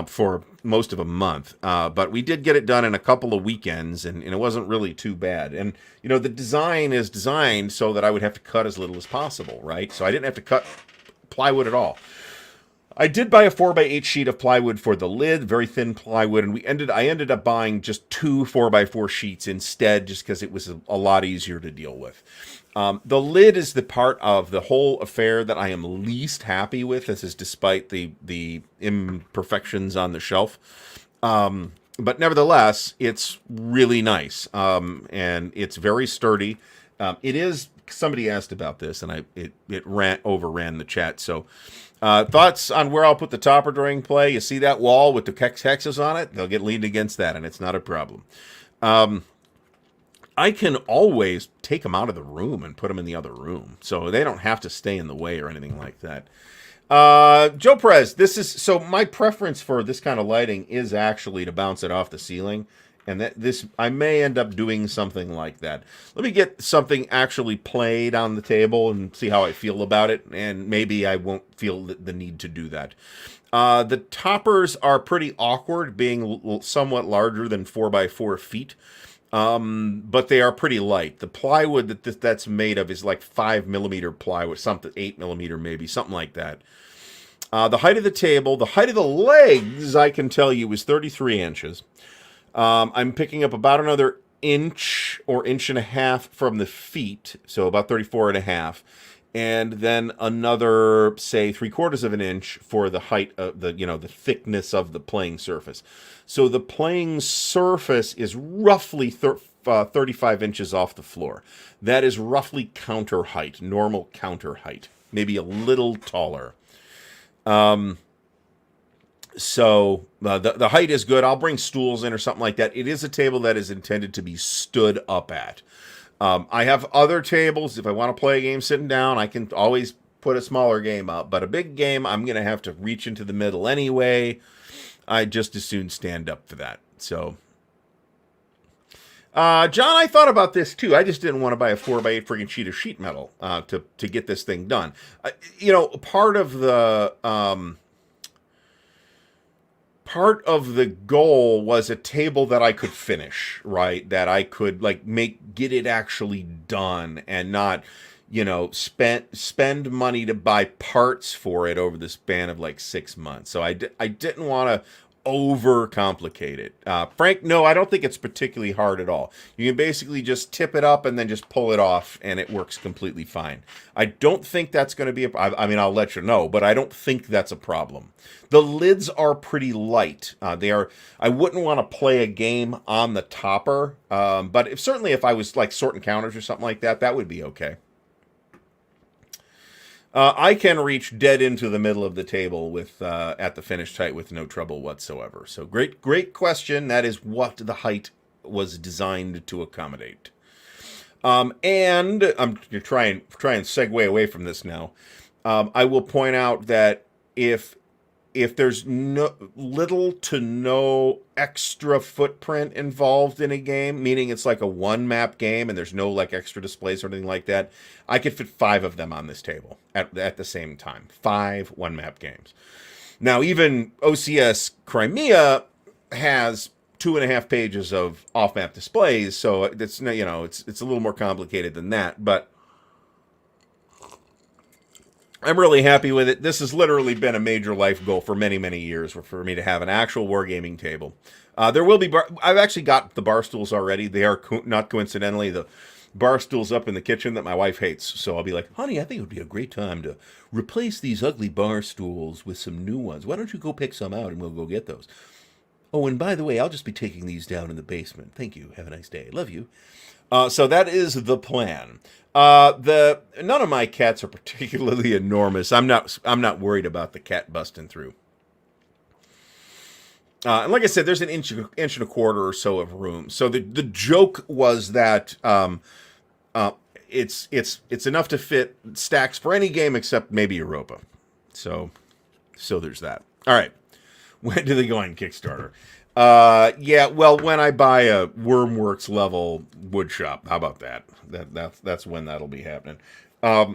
for most of a month. But we did get it done in a couple of weekends, and it wasn't really too bad. And, the design is designed so that I would have to cut as little as possible, right? So I didn't have to cut plywood at all. I did buy a 4x8 sheet of plywood for the lid, very thin plywood, and I ended up buying just 2 4x4 sheets instead, just because it was a lot easier to deal with. The lid is the part of the whole affair that I am least happy with. This is despite the imperfections on the shelf. But nevertheless, it's really nice, and it's very sturdy. It is. Somebody asked about this, and it overran the chat. So, thoughts on where I'll put the topper during play? You see that wall with the hexes on it? They'll get leaned against that, and it's not a problem. I can always take them out of the room and put them in the other room, so they don't have to stay in the way or anything like that. Joe Perez, so my preference for this kind of lighting is actually to bounce it off the ceiling. And I may end up doing something like that. Let me get something actually played on the table and see how I feel about it. And maybe I won't feel the need to do that. The toppers are pretty awkward, being somewhat larger than 4x4 feet. But they are pretty light. The plywood that's made of is like 5mm plywood, something 8mm maybe, something like that. The height of the table, the height of the legs, I can tell you, is 33 inches. I'm picking up about another inch or inch and a half from the feet, so about 34 and a half, and then another, say, 3/4 of an inch for the height of the thickness of the playing surface. So the playing surface is roughly 35 inches off the floor. That is roughly counter height, normal counter height, maybe a little taller. So the height is good. I'll bring stools in or something like that. It is a table that is intended to be stood up at. I have other tables. If I want to play a game sitting down, I can always put a smaller game up. But a big game, I'm going to have to reach into the middle anyway. I just as soon stand up for that. So, John, I thought about this too. I just didn't want to buy a 4x8 friggin' sheet of sheet metal to get this thing done. Part of the goal was a table that I could finish, right? That I could get it actually done and not, spend money to buy parts for it over the span of 6 months. So I didn't want to overcomplicate it. Frank, no, I don't think it's particularly hard at all. You can basically just tip it up and then just pull it off, and it works completely fine. I don't think that's going to be I mean, I'll let you know, but I don't think that's a problem. The lids are pretty light. They are. I wouldn't want to play a game on the topper, but certainly if I was like sorting counters or something like that, that would be okay. I can reach dead into the middle of the table with at the finished height with no trouble whatsoever. So great question. That is what the height was designed to accommodate. And I'm going to try and segue away from this now. I will point out that if there's little to no extra footprint involved in a game, meaning it's like a one map game and there's no like extra displays or anything like that, I could fit 5 of them on this table at the same time. 5 one map games. Now, even OCS Crimea has 2.5 pages of off map displays, so it's it's a little more complicated than that, but I'm really happy with it. This has literally been a major life goal for many, many years for me to have an actual wargaming table. There will be I've actually got the bar stools already. They are not coincidentally the bar stools up in the kitchen that my wife hates. So I'll be like, honey, I think it would be a great time to replace these ugly bar stools with some new ones. Why don't you go pick some out and we'll go get those? Oh, and by the way, I'll just be taking these down in the basement. Thank you. Have a nice day. Love you. So that is the plan. None of my cats are particularly enormous. I'm not worried about the cat busting through. And like I said, there's an inch and a quarter or so of room. So the joke was that it's enough to fit stacks for any game except maybe Europa. So there's that. All right. When do they go on Kickstarter? Yeah, well, when I buy a Wormworks level wood shop, how about that? That's when that'll be happening. I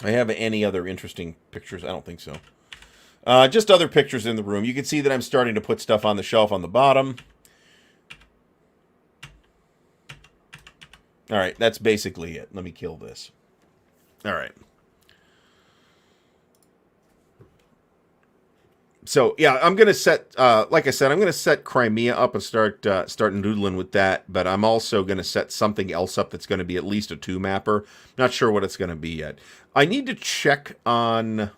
have any other interesting pictures? I don't think so. Just other pictures in the room. You can see that I'm starting to put stuff on the shelf on the bottom. All right, that's basically it. Let me kill this. All right. So yeah, I'm gonna set, like I said, I'm gonna set Crimea up and start noodling with that. But I'm also gonna set something else up that's gonna be at least a 2-mapper. Not sure what it's gonna be yet. I need to check on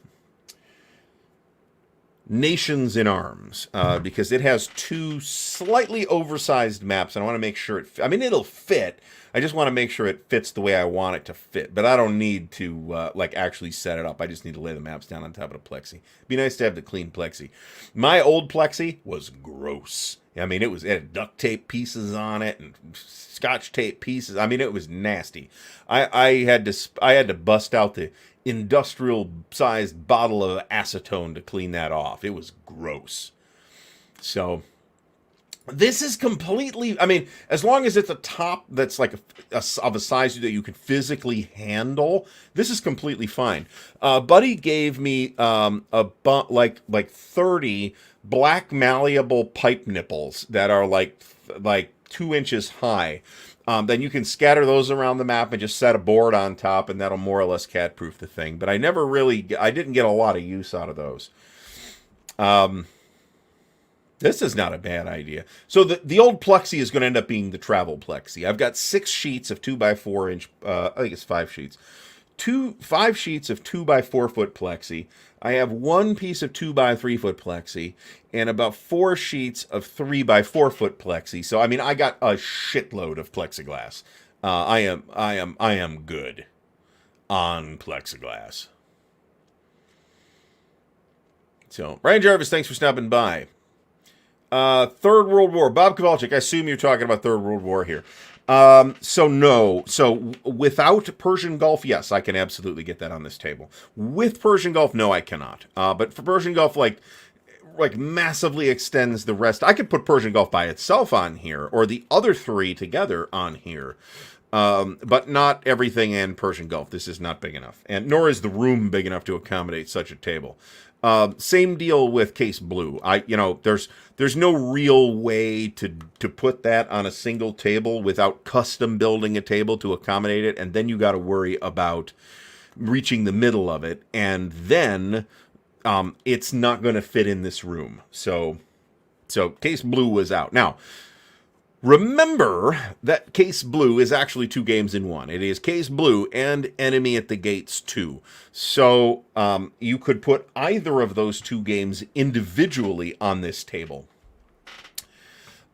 Nations in Arms because it has 2 slightly oversized maps, and I want to make sure I mean, it'll fit. I just want to make sure it fits the way I want it to fit. But I don't need to like actually set it up. I just need to lay the maps down on top of the plexi. It'd be nice to have the clean plexi. My old plexi was gross. I mean, it had duct tape pieces on it and scotch tape pieces. I mean, it was nasty. I had to bust out the industrial-sized bottle of acetone to clean that off. It was gross. So this is completely, I mean, as long as it's a top that's like of a size that you can physically handle, this is completely fine. Buddy gave me like 30 black malleable pipe nipples that are like 2 inches high. Then you can scatter those around the map and just set a board on top, and that'll more or less cat-proof the thing. But I didn't get a lot of use out of those. This is not a bad idea. So the old plexi is going to end up being the travel plexi. I've got 6 sheets of 2x4 inch, I think it's 5 sheets. 5 sheets of 2x4 foot plexi. I have 1 piece of 2x3 foot plexi and about 4 sheets of 3x4 foot plexi. So I mean, I got a shitload of plexiglass. I am good on plexiglass. So Ryan Jarvis, thanks for stopping by. Third World War. Bob Kowalczyk, I assume you're talking about Third World War here. So no. So without Persian Gulf, yes, I can absolutely get that on this table. With Persian Gulf, no, I cannot. But for Persian Gulf, like massively extends the rest. I could put Persian Gulf by itself on here, or the other 3 together on here. But not everything and Persian Gulf. This is not big enough, and nor is the room big enough to accommodate such a table. Same deal with Case Blue. There's no real way to put that on a single table without custom building a table to accommodate it, and then you got to worry about reaching the middle of it, and then it's not going to fit in this room. So case blue was out. Now, remember that Case Blue is actually 2 games in 1. It is Case Blue and Enemy at the Gates 2. So you could put either of those 2 games individually on this table.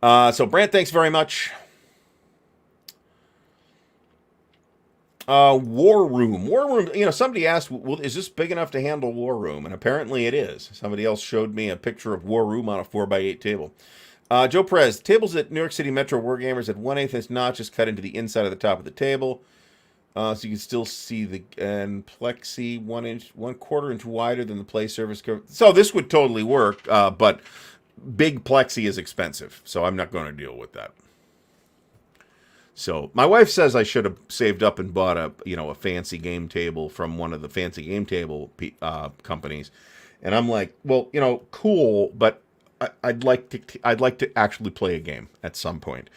So Brant, thanks very much. War Room. Somebody asked, well, is this big enough to handle War Room? And apparently it is. Somebody else showed me a picture of War Room on a 4x8 table. Joe Perez, tables at New York City Metro Wargamers at 1/8 inch notches cut into the inside of the top of the table. So you can still see the plexi 1/4 inch wider than the play surface cover. So this would totally work, but big plexi is expensive, so I'm not going to deal with that. So my wife says I should have saved up and bought a fancy game table from one of the fancy game table companies, and I'm like, well, cool, but I'd like to actually play a game at some point.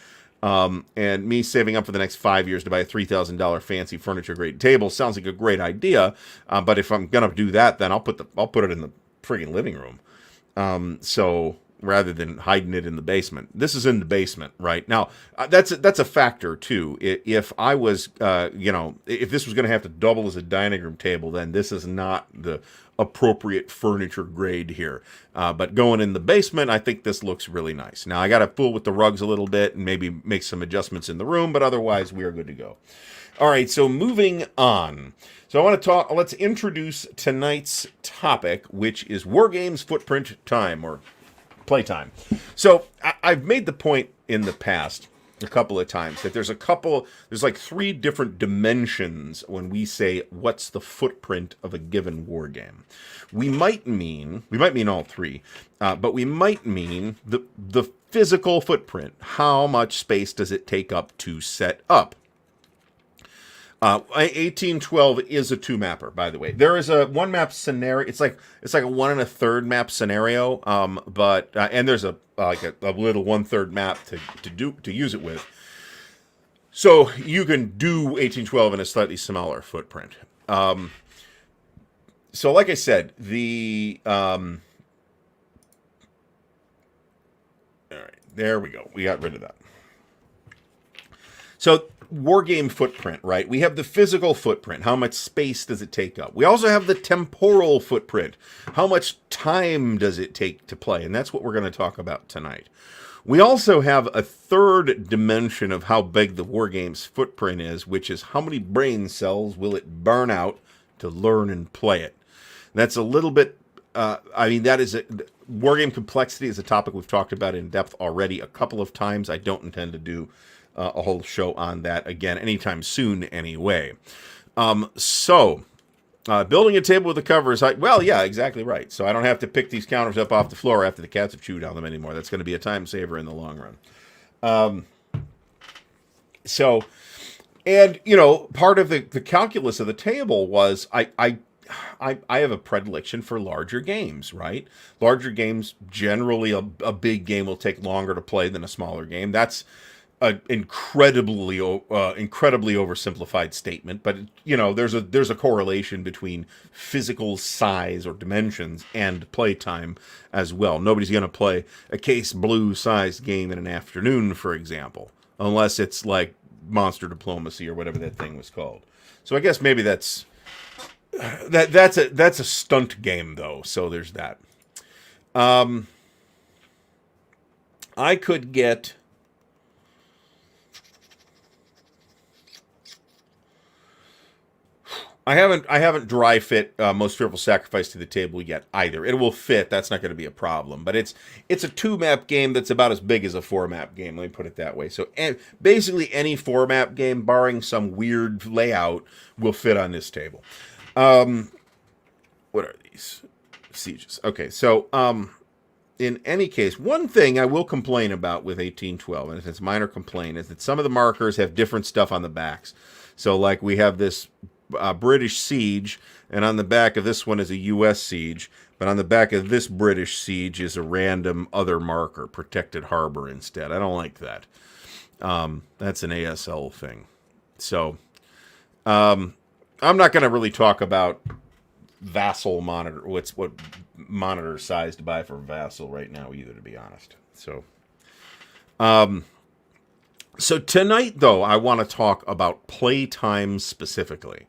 And me saving up for the next 5 years to buy a $3,000 fancy furniture grade table sounds like a great idea. But if I'm gonna do that, then I'll put it in the friggin' living room. So rather than hiding it in the basement, this is in the basement right now. That's a factor too. If I was, if this was gonna have to double as a dining room table, then this is not the appropriate furniture grade here. But going in the basement, I think this looks really nice. Now I got to fool with the rugs a little bit and maybe make some adjustments in the room, but otherwise we are good to go. All right, so moving on. So I want to let's introduce tonight's topic, which is Wargames footprint time, or playtime. So I've made the point in the past a couple of times that there's like 3 different dimensions when we say what's the footprint of a given war game. We might mean all 3, but we might mean the physical footprint. How much space does it take up to set up? 1812 is a 2-mapper, by the way. There is a 1-map scenario. It's like a 1 1/3 map scenario. But there's a little 1/3 map to use it with. So you can do 1812 in a slightly smaller footprint. So like I said, all right, there we go. We got rid of that. So Wargame footprint, right? We have the physical footprint. How much space does it take up? We also have the temporal footprint. How much time does it take to play? And that's what we're going to talk about tonight. We also have a 3rd dimension of how big the Wargame's footprint is, which is how many brain cells will it burn out to learn and play it. That's a little bit, Wargame complexity is a topic we've talked about in depth already a couple of times. I don't intend to do a whole show on that again anytime soon anyway. Building a table with the covers, well, yeah, exactly right. So I don't have to pick these counters up off the floor after the cats have chewed on them anymore. That's going to be a time saver in the long run. Part of the calculus of the table was I have a predilection for larger games, right? Larger games, generally a big game will take longer to play than a smaller game. That's an incredibly oversimplified statement, but there's a correlation between physical size or dimensions and playtime as well. Nobody's going to play a Case Blue sized game in an afternoon, for example, unless it's like Monster Diplomacy or whatever that thing was called. So I guess maybe that's a stunt game though. So there's that. I could get. I haven't dry fit Most Fearful Sacrifice to the table yet either. It will fit. That's not going to be a problem. But it's a 2-map game that's about as big as a 4-map game. Let me put it that way. So basically any 4-map game, barring some weird layout, will fit on this table. What are these? Sieges. Okay, so in any case, one thing I will complain about with 1812, and it's a minor complaint, is that some of the markers have different stuff on the backs. So like we have this British siege, and on the back of this one is a U.S. siege, but on the back of this British siege is a random other marker, protected harbor instead. I don't like that. That's an ASL thing. So I'm not going to really talk about vassal monitor, what monitor size to buy for Vassal right now either, to be honest. So tonight, though, I want to talk about playtime specifically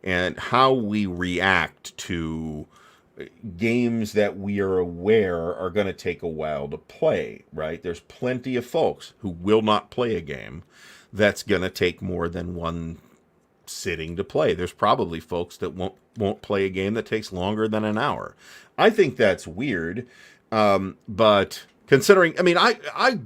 and how we react to games that we are aware are going to take a while to play, right? There's plenty of folks who will not play a game that's going to take more than one sitting to play. There's probably folks that won't play a game that takes longer than an hour. I think that's weird, but considering, I mean, I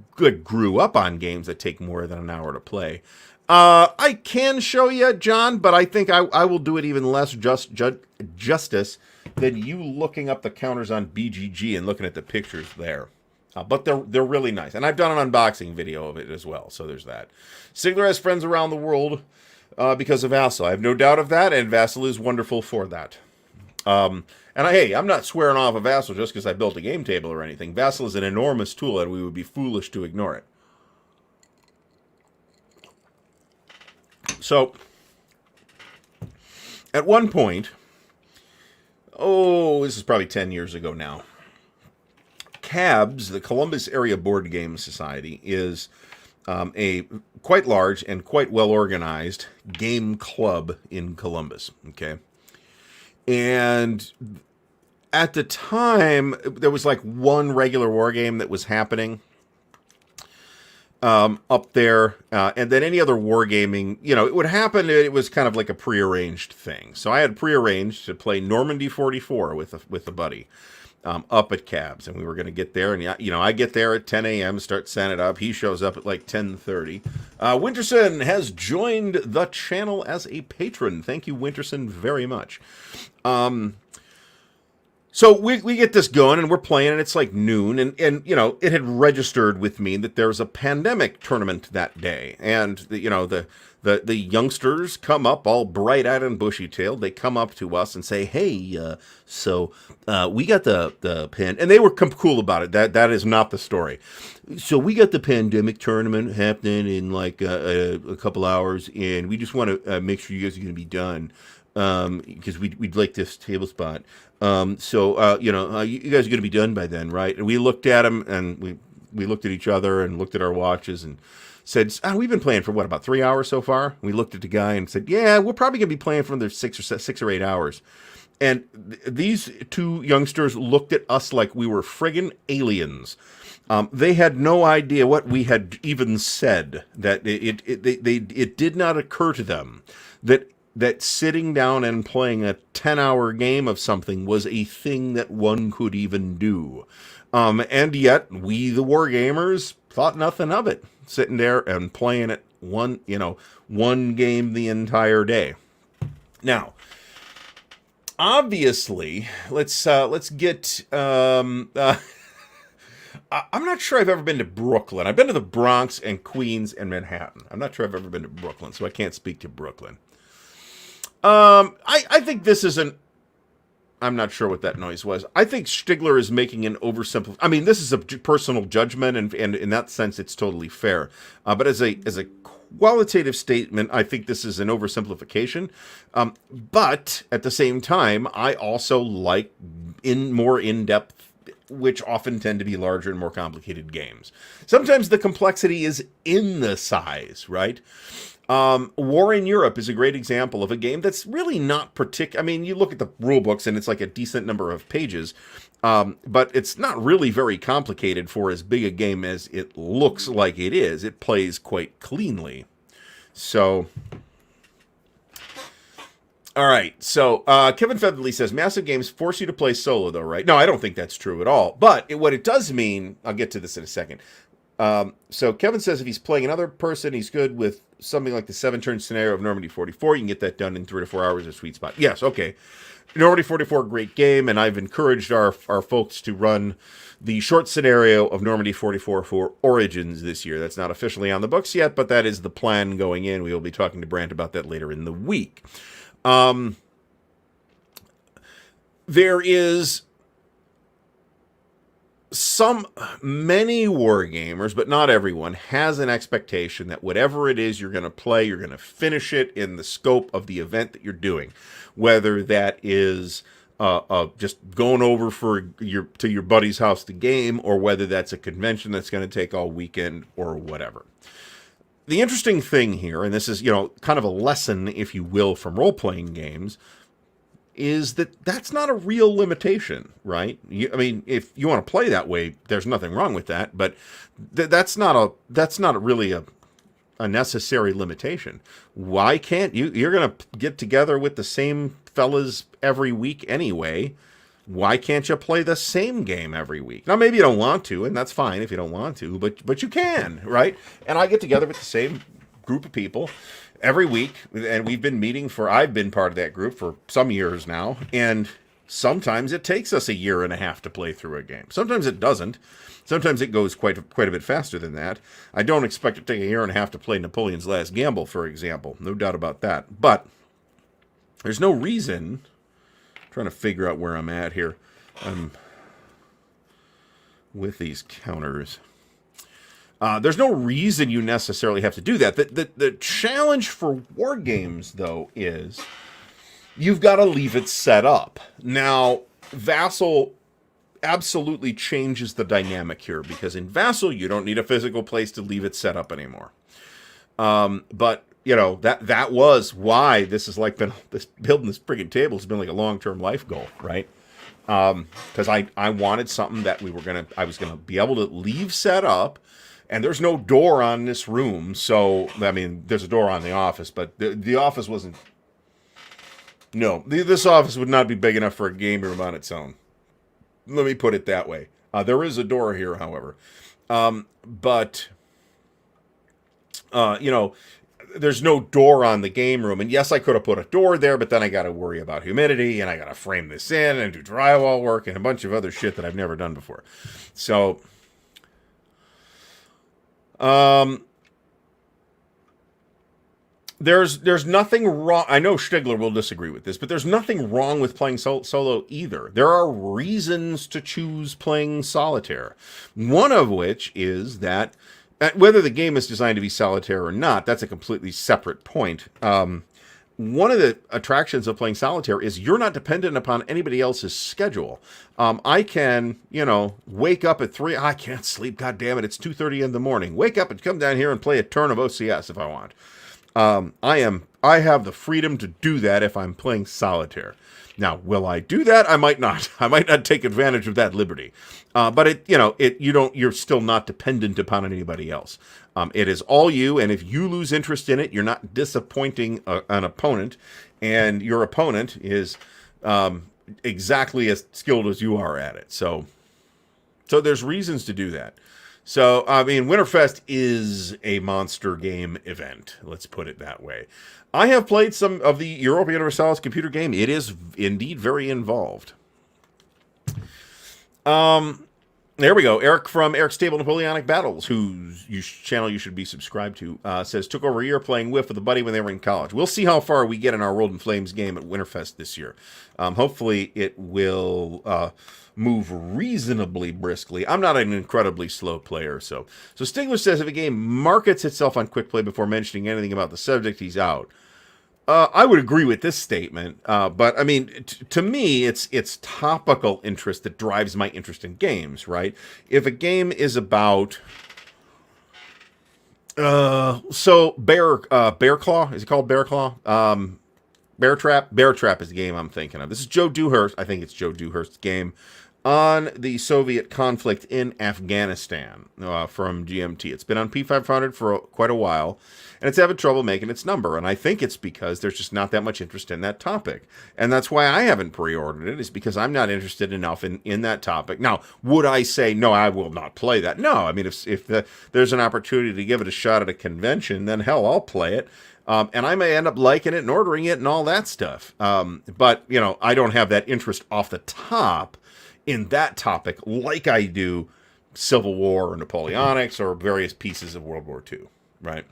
grew up on games that take more than an hour to play. I can show you, John, but I think I will do it even less justice than you looking up the counters on BGG and looking at the pictures there. But they're really nice. And I've done an unboxing video of it as well, so there's that. Sigler has friends around the world because of Vassal. I have no doubt of that, and Vassal is wonderful for that. And I'm not swearing off of Vassal just because I built a game table or anything. Vassal is an enormous tool, and we would be foolish to ignore it. So, at one point, this is probably 10 years ago now, CABS, the Columbus Area Board Game Society, is a quite large and quite well-organized game club in Columbus, okay? And at the time, there was like one regular war game that was happening up there, and then any other wargaming, it would happen. It was kind of like a prearranged thing. So I had prearranged to play Normandy 44 with a buddy up at Cabs, and we were going to get there. And I get there at 10 a.m., start setting it up. He shows up at like 10:30. Winterson has joined the channel as a patron. Thank you, Winterson, very much. So we get this going, and we're playing, and it's like noon, and it had registered with me that there's a pandemic tournament that day, and the youngsters come up all bright-eyed and bushy-tailed. They come up to us and say, "Hey, so we got the and they were cool about it. That is not the story. So we got the pandemic tournament happening in like a couple hours, and we just want to make sure you guys are going to be done." Because we'd like this table spot. You guys are going to be done by then, right? And we looked at him, and we looked at each other and looked at our watches and said, we've been playing for what, about 3 hours so far? We looked at the guy and said, yeah, we're probably going to be playing for another 6 or 8 hours. And these two youngsters looked at us like we were friggin' aliens. They had no idea what we had even said. That it did not occur to them that sitting down and playing a 10-hour game of something was a thing that one could even do. And yet, we, the wargamers, thought nothing of it, sitting there and playing it one game the entire day. Now, obviously, let's get... I'm not sure I've ever been to Brooklyn. I've been to the Bronx and Queens and Manhattan. I'm not sure I've ever been to Brooklyn, so I can't speak to Brooklyn. I think this isn't... I'm not sure what that noise was. I think Stigler is making an oversimplification. I mean, this is a personal judgment, and in that sense, it's totally fair. But as a qualitative statement, I think this is an oversimplification. But at the same time, I also like more in-depth, which often tend to be larger and more complicated games. Sometimes the complexity is in the size, right? War in Europe is a great example of a game that's really not particular. I mean, you look at the rule books and it's like a decent number of pages, but it's not really very complicated for as big a game as it looks like it is. It plays quite cleanly. So, all right. So, Kevin Featherly says, massive games force you to play solo, though, right? No, I don't think that's true at all. But what it does mean, I'll get to this in a second. So Kevin says if he's playing another person, he's good with something like the 7-turn scenario of Normandy 44. You can get that done in 3 to 4 hours, a sweet spot. Yes, okay. Normandy 44, great game, and I've encouraged our folks to run the short scenario of Normandy 44 for Origins this year. That's not officially on the books yet, but that is the plan going in. We will be talking to Brant about that later in the week. There is many wargamers, but not everyone, has an expectation that whatever it is you're going to play, you're going to finish it in the scope of the event that you're doing. Whether that is just going over to your buddy's house to game, or whether that's a convention that's going to take all weekend or whatever. The interesting thing here, and this is, kind of a lesson, if you will, from role-playing games, is that that's not a real limitation, right? If you want to play that way, there's nothing wrong with that, but that's not really a necessary limitation. Why can't you're going to get together with the same fellas every week anyway? Why can't you play the same game every week? Now, maybe you don't want to, and that's fine if you don't want to, but you can, right? And I get together with the same group of people every week, and I've been part of that group for some years now, and sometimes it takes us a year and a half to play through a game. Sometimes it doesn't. Sometimes it goes quite a bit faster than that. I don't expect it to take a year and a half to play Napoleon's Last Gamble, for example. No doubt about that. But there's no reason... Trying to figure out where I'm at here with these counters. There's no reason you necessarily have to do that. The challenge for war games, though, is you've got to leave it set up. Now, Vassal absolutely changes the dynamic here, because in Vassal, you don't need a physical place to leave it set up anymore. But that was why this is like building this friggin' table has been like a long-term life goal, right? Because I wanted something that I was gonna be able to leave set up, and there's no door on this room, so there's a door on the office, but the office wasn't. No, this office would not be big enough for a game room on its own. Let me put it that way. There is a door here, however, but there's no door on the game room. And yes, I could have put a door there, but then I got to worry about humidity, and I got to frame this in and do drywall work and a bunch of other shit that I've never done before. So, there's nothing wrong. I know Stigler will disagree with this, but there's nothing wrong with playing solo either. There are reasons to choose playing solitaire. One of which is that whether the game is designed to be solitaire or not, that's a completely separate point. One of the attractions of playing solitaire is you're not dependent upon anybody else's schedule. I can, wake up at 3. I can't sleep. God damn it. It's 2:30 in the morning. Wake up and come down here and play a turn of OCS if I want. I have the freedom to do that if I'm playing solitaire. Now, will I do that? I might not. I might not take advantage of that liberty. But you're still not dependent upon anybody else. It is all you, and if you lose interest in it, you're not disappointing an opponent, and your opponent is exactly as skilled as you are at it. So there's reasons to do that. So, Winterfest is a monster game event. Let's put it that way. I have played some of the Europa Universalis computer game. It is indeed very involved. There we go. Eric from Eric's Table Napoleonic Battles, whose channel you should be subscribed to, says, took over a year playing Whiff with a buddy when they were in college. We'll see how far we get in our World in Flames game at Winterfest this year. Hopefully it will move reasonably briskly. I'm not an incredibly slow player, so Stigler says if a game markets itself on quick play before mentioning anything about the subject, he's out. I would agree with this statement, but to me, it's topical interest that drives my interest in games, right? If a game is about, Bear Claw, is it called Bear Claw? Bear Trap? Bear Trap is the game I'm thinking of. This is Joe Dewhurst. I think it's Joe Dewhurst's game on the Soviet conflict in Afghanistan from GMT. It's been on P500 for quite a while, and it's having trouble making its number. And I think it's because there's just not that much interest in that topic. And that's why I haven't pre-ordered it, is because I'm not interested enough in that topic. Now, would I say, no, I will not play that? No, if there's an opportunity to give it a shot at a convention, then hell, I'll play it. And I may end up liking it and ordering it and all that stuff. But, I don't have that interest off the top in that topic like I do Civil War or Napoleonics or various pieces of World War II, right?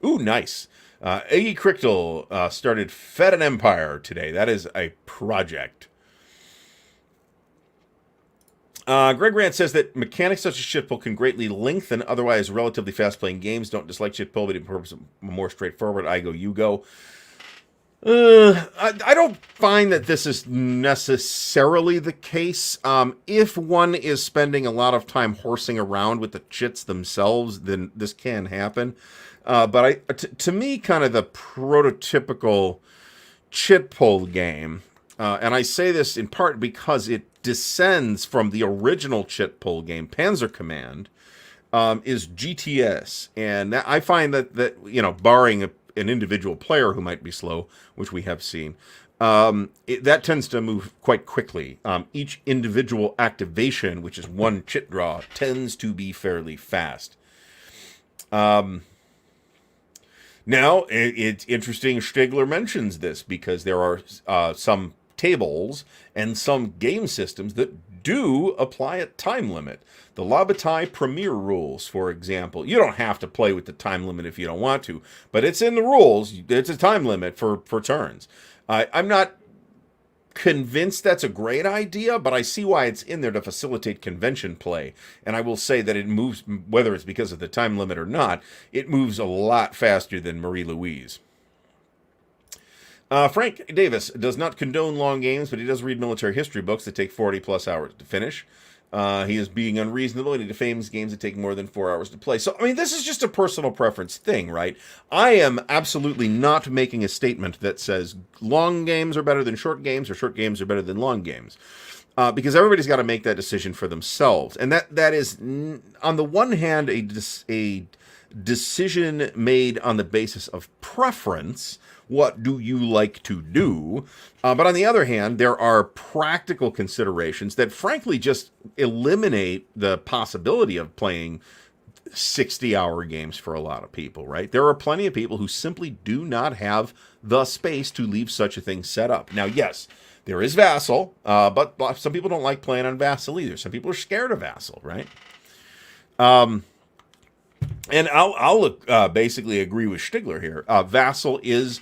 Ooh, nice. Iggy Crichtel started Fed an Empire today. That is a project. Greg Grant says that mechanics such as shitpull can greatly lengthen otherwise relatively fast-playing games. Don't dislike shitpull, but in purpose of more straightforward, I go, you go. I don't find that this is necessarily the case. If one is spending a lot of time horsing around with the chits themselves, then this can happen. But to me, kind of the prototypical chit pull game, and I say this in part because it descends from the original chit pull game, Panzer Command, is GTS, and I find that barring an individual player who might be slow, which we have seen, that tends to move quite quickly. Each individual activation, which is one chit draw, tends to be fairly fast. Now, it's interesting Stigler mentions this because there are some tables and some game systems that do apply a time limit. The Labatai Premier rules, for example. You don't have to play with the time limit if you don't want to, but it's in the rules. It's a time limit for turns. I'm not convinced that's a great idea, but I see why it's in there to facilitate convention play. And I will say that it moves, whether it's because of the time limit or not, it moves a lot faster than Marie Louise. Frank Davis does not condone long games, but he does read military history books that take 40 plus hours to finish. He is being unreasonable, and he defames games that take more than 4 hours to play. So, I mean, this is just a personal preference thing, right? I am absolutely not making a statement that says long games are better than short games or short games are better than long games. Because everybody's got to make that decision for themselves. And that is, on the one hand, a decision made on the basis of preference. What do you like to do? But on the other hand, there are practical considerations that frankly just eliminate the possibility of playing 60-hour games for a lot of people, right? There are plenty of people who simply do not have the space to leave such a thing set up. Now, yes, there is Vassal, but some people don't like playing on Vassal either. Some people are scared of Vassal, right? And I'll basically agree with Stigler here. Vassal is,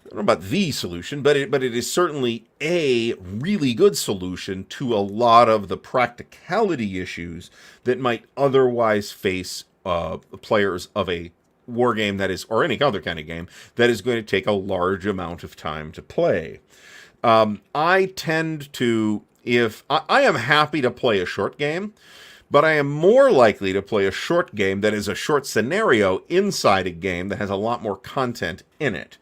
I don't know about the solution, but it is certainly a really good solution to a lot of the practicality issues that might otherwise face players of a war game that is, or any other kind of game, that is going to take a large amount of time to play. I tend to, if I am happy to play a short game, but I am more likely to play a short game that is a short scenario inside a game that has a lot more content in it.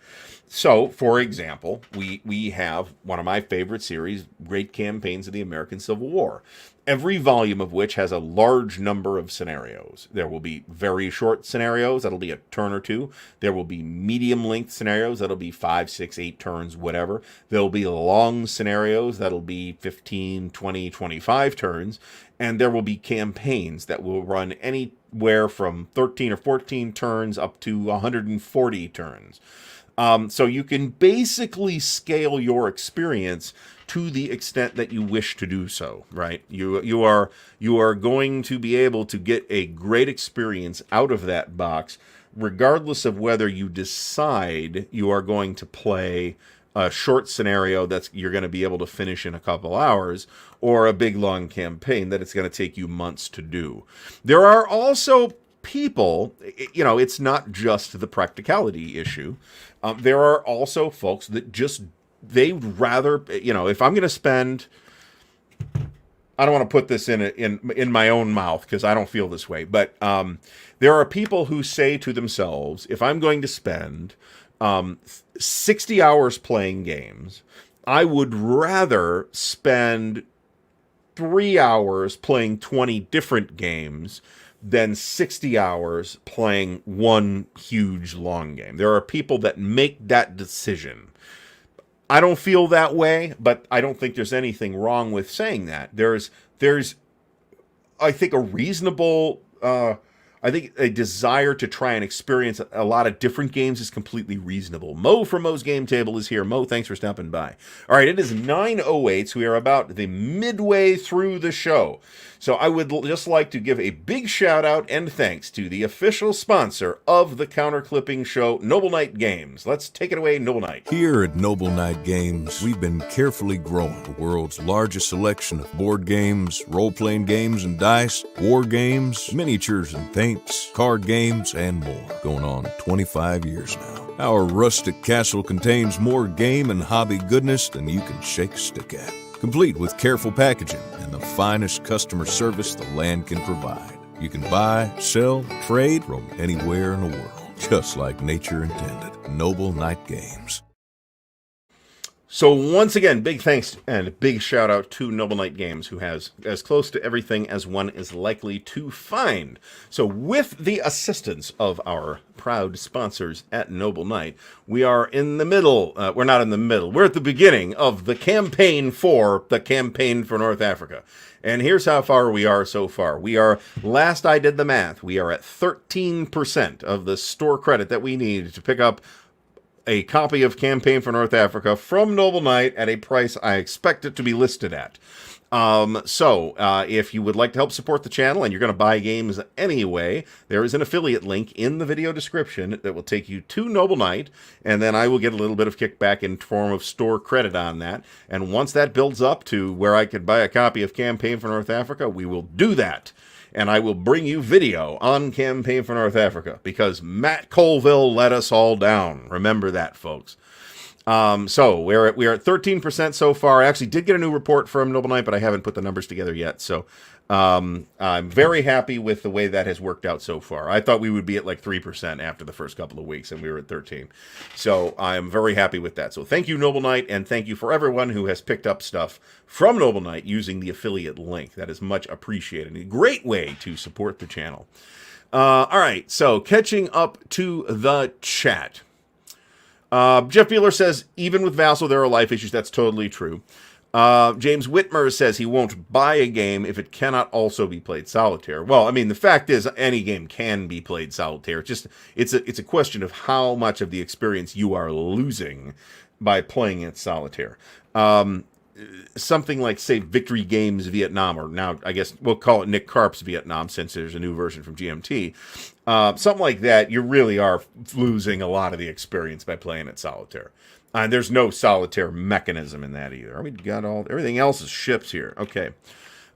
So, for example, we have one of my favorite series, Great Campaigns of the American Civil War, every volume of which has a large number of scenarios. There will be very short scenarios, that'll be a turn or two. There will be medium-length scenarios, that'll be 5, 6, 8 turns, whatever. There'll be long scenarios, that'll be 15, 20, 25 turns. And there will be campaigns that will run anywhere from 13 or 14 turns up to 140 turns. So you can basically scale your experience to the extent that you wish to do so, right? You are going to be able to get a great experience out of that box, regardless of whether you decide you are going to play a short scenario that you're going to be able to finish in a couple hours, or a big long campaign that it's going to take you months to do. There are also people, it's not just the practicality issue. There are also folks that just, they'd rather, if I'm going to spend, I don't want to put this in my own mouth because I don't feel this way, but there are people who say to themselves, if I'm going to spend 60 hours playing games, I would rather spend 3 hours playing 20 different games than 60 hours playing one huge long game. There are people that make that decision. I don't feel that way, but I don't think there's anything wrong with saying that. There's I think a reasonable I think a desire to try and experience a lot of different games is completely reasonable. Mo from Mo's Game Table is here. Mo, thanks for stopping by. All right, it is 9:08, so we are about the midway through the show. So I would just like to give a big shout out and thanks to the official sponsor of the Counter Clipping Show, Noble Knight Games. Let's take it away, Noble Knight.
Here at Noble Knight Games, we've been carefully growing the world's largest selection of board games, role-playing games and dice, war games, miniatures and paints, card games, and more. Going on 25 years now. Our rustic castle contains more game and hobby goodness than you can shake a stick at. Complete with careful packaging and the finest customer service the land can provide. You can buy, sell, trade from anywhere in the world, just like nature intended. Noble Knight Games.
So once again, big thanks and big shout out to Noble Knight Games, who has as close to everything as one is likely to find. So with the assistance of our proud sponsors at Noble Knight, we are in the middle, we're not in the middle, we're at the beginning of the campaign for North Africa. And here's how far we are so far. We are, last I did the math, we are at 13% of the store credit that we need to pick up a copy of Campaign for North Africa from Noble Knight at a price I expect it to be listed at. If you would like to help support the channel and you're going to buy games anyway, there is an affiliate link in the video description that will take you to Noble Knight, and then I will get a little bit of kickback in form of store credit on that. And once that builds up to where I could buy a copy of Campaign for North Africa, we will do that. And I will bring you video on Campaign for North Africa, because Matt Colville let us all down. Remember that, folks. So we're at 13% so far. I actually did get a new report from Noble Knight, but I haven't put the numbers together yet. So I'm very happy with the way that has worked out so far. I thought we would be at like 3% after the first couple of weeks, and we were at 13. So I'm very happy with that. So thank you, Noble Knight, and thank you for everyone who has picked up stuff from Noble Knight using the affiliate link. That is much appreciated. A great way to support the channel. All right, so catching up to the chat. Jeff Beeler says, even with Vassal, there are life issues. That's totally true. James Whitmer says he won't buy a game if it cannot also be played solitaire. Well, I mean, the fact is any game can be played solitaire. It's a question of how much of the experience you are losing by playing it solitaire. Something like, say, Victory Games Vietnam, or now I guess we'll call it Nick Karp's Vietnam since there's a new version from GMT. Something like that, you really are losing a lot of the experience by playing it solitaire. And there's no solitaire mechanism in that either. We got everything else is ships here. Okay.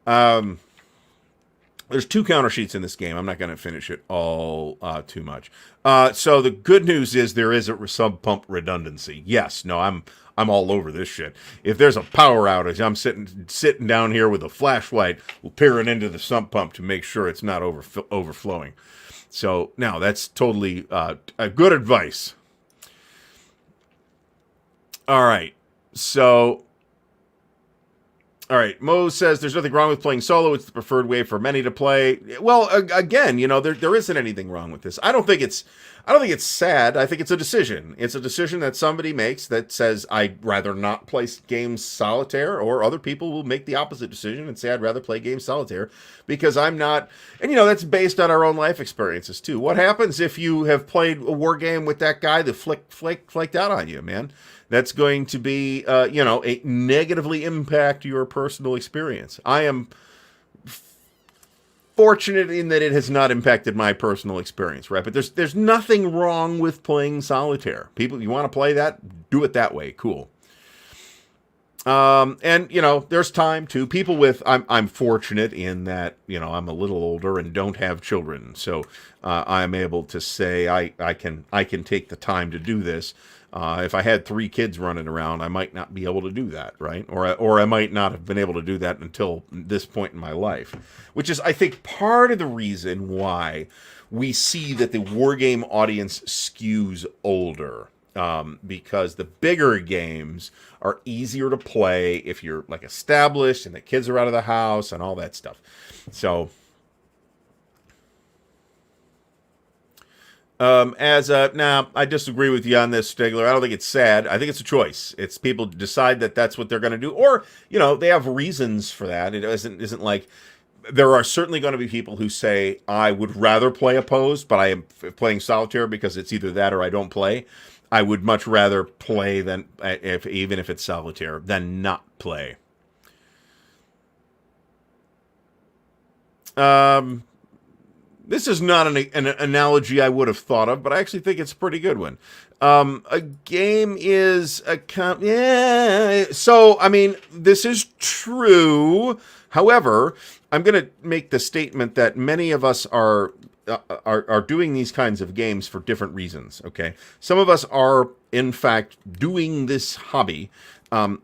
There's 2 counter sheets in this game. I'm not going to finish it all too much. So the good news is there is a sub pump redundancy. Yes, no, I'm all over this shit. If there's a power outage, I'm sitting down here with a flashlight, peering into the sump pump to make sure it's not overflowing. So now that's totally a good advice. All right. So, all right. Mo says there's nothing wrong with playing solo. It's the preferred way for many to play. Well, again, you know, there isn't anything wrong with this. I don't think it's sad. I think it's a decision. It's a decision that somebody makes that says, I'd rather not play games solitaire, or other people will make the opposite decision and say, I'd rather play games solitaire because I'm not. And, you know, that's based on our own life experiences, too. What happens if you have played a war game with that guy that flaked out on you, man? That's going to be, negatively impact your personal experience. I am fortunate in that it has not impacted my personal experience, right? But there's nothing wrong with playing solitaire. People, you want to play that, do it that way. Cool. And you know, there's time too. People with, I'm fortunate in that, you know, I'm a little older and don't have children, so I'm able to say I can take the time to do this. If I had 3 kids running around, I might not be able to do that, right? Or I might not have been able to do that until this point in my life, which is, I think, part of the reason why we see that the wargame audience skews older, because the bigger games are easier to play if you're like established and the kids are out of the house and all that stuff. So I disagree with you on this, Stigler. I don't think it's sad. I think it's a choice. It's people decide that that's what they're going to do, or, you know, they have reasons for that. It isn't like, there are certainly going to be people who say, I would rather play opposed, but I am playing solitaire because it's either that or I don't play. I would much rather play than, even if it's solitaire, than not play. This is not an analogy I would have thought of, but I actually think it's a pretty good one. A game is yeah. So, I mean, this is true. However, I'm going to make the statement that many of us are doing these kinds of games for different reasons. Okay, some of us are, in fact, doing this hobby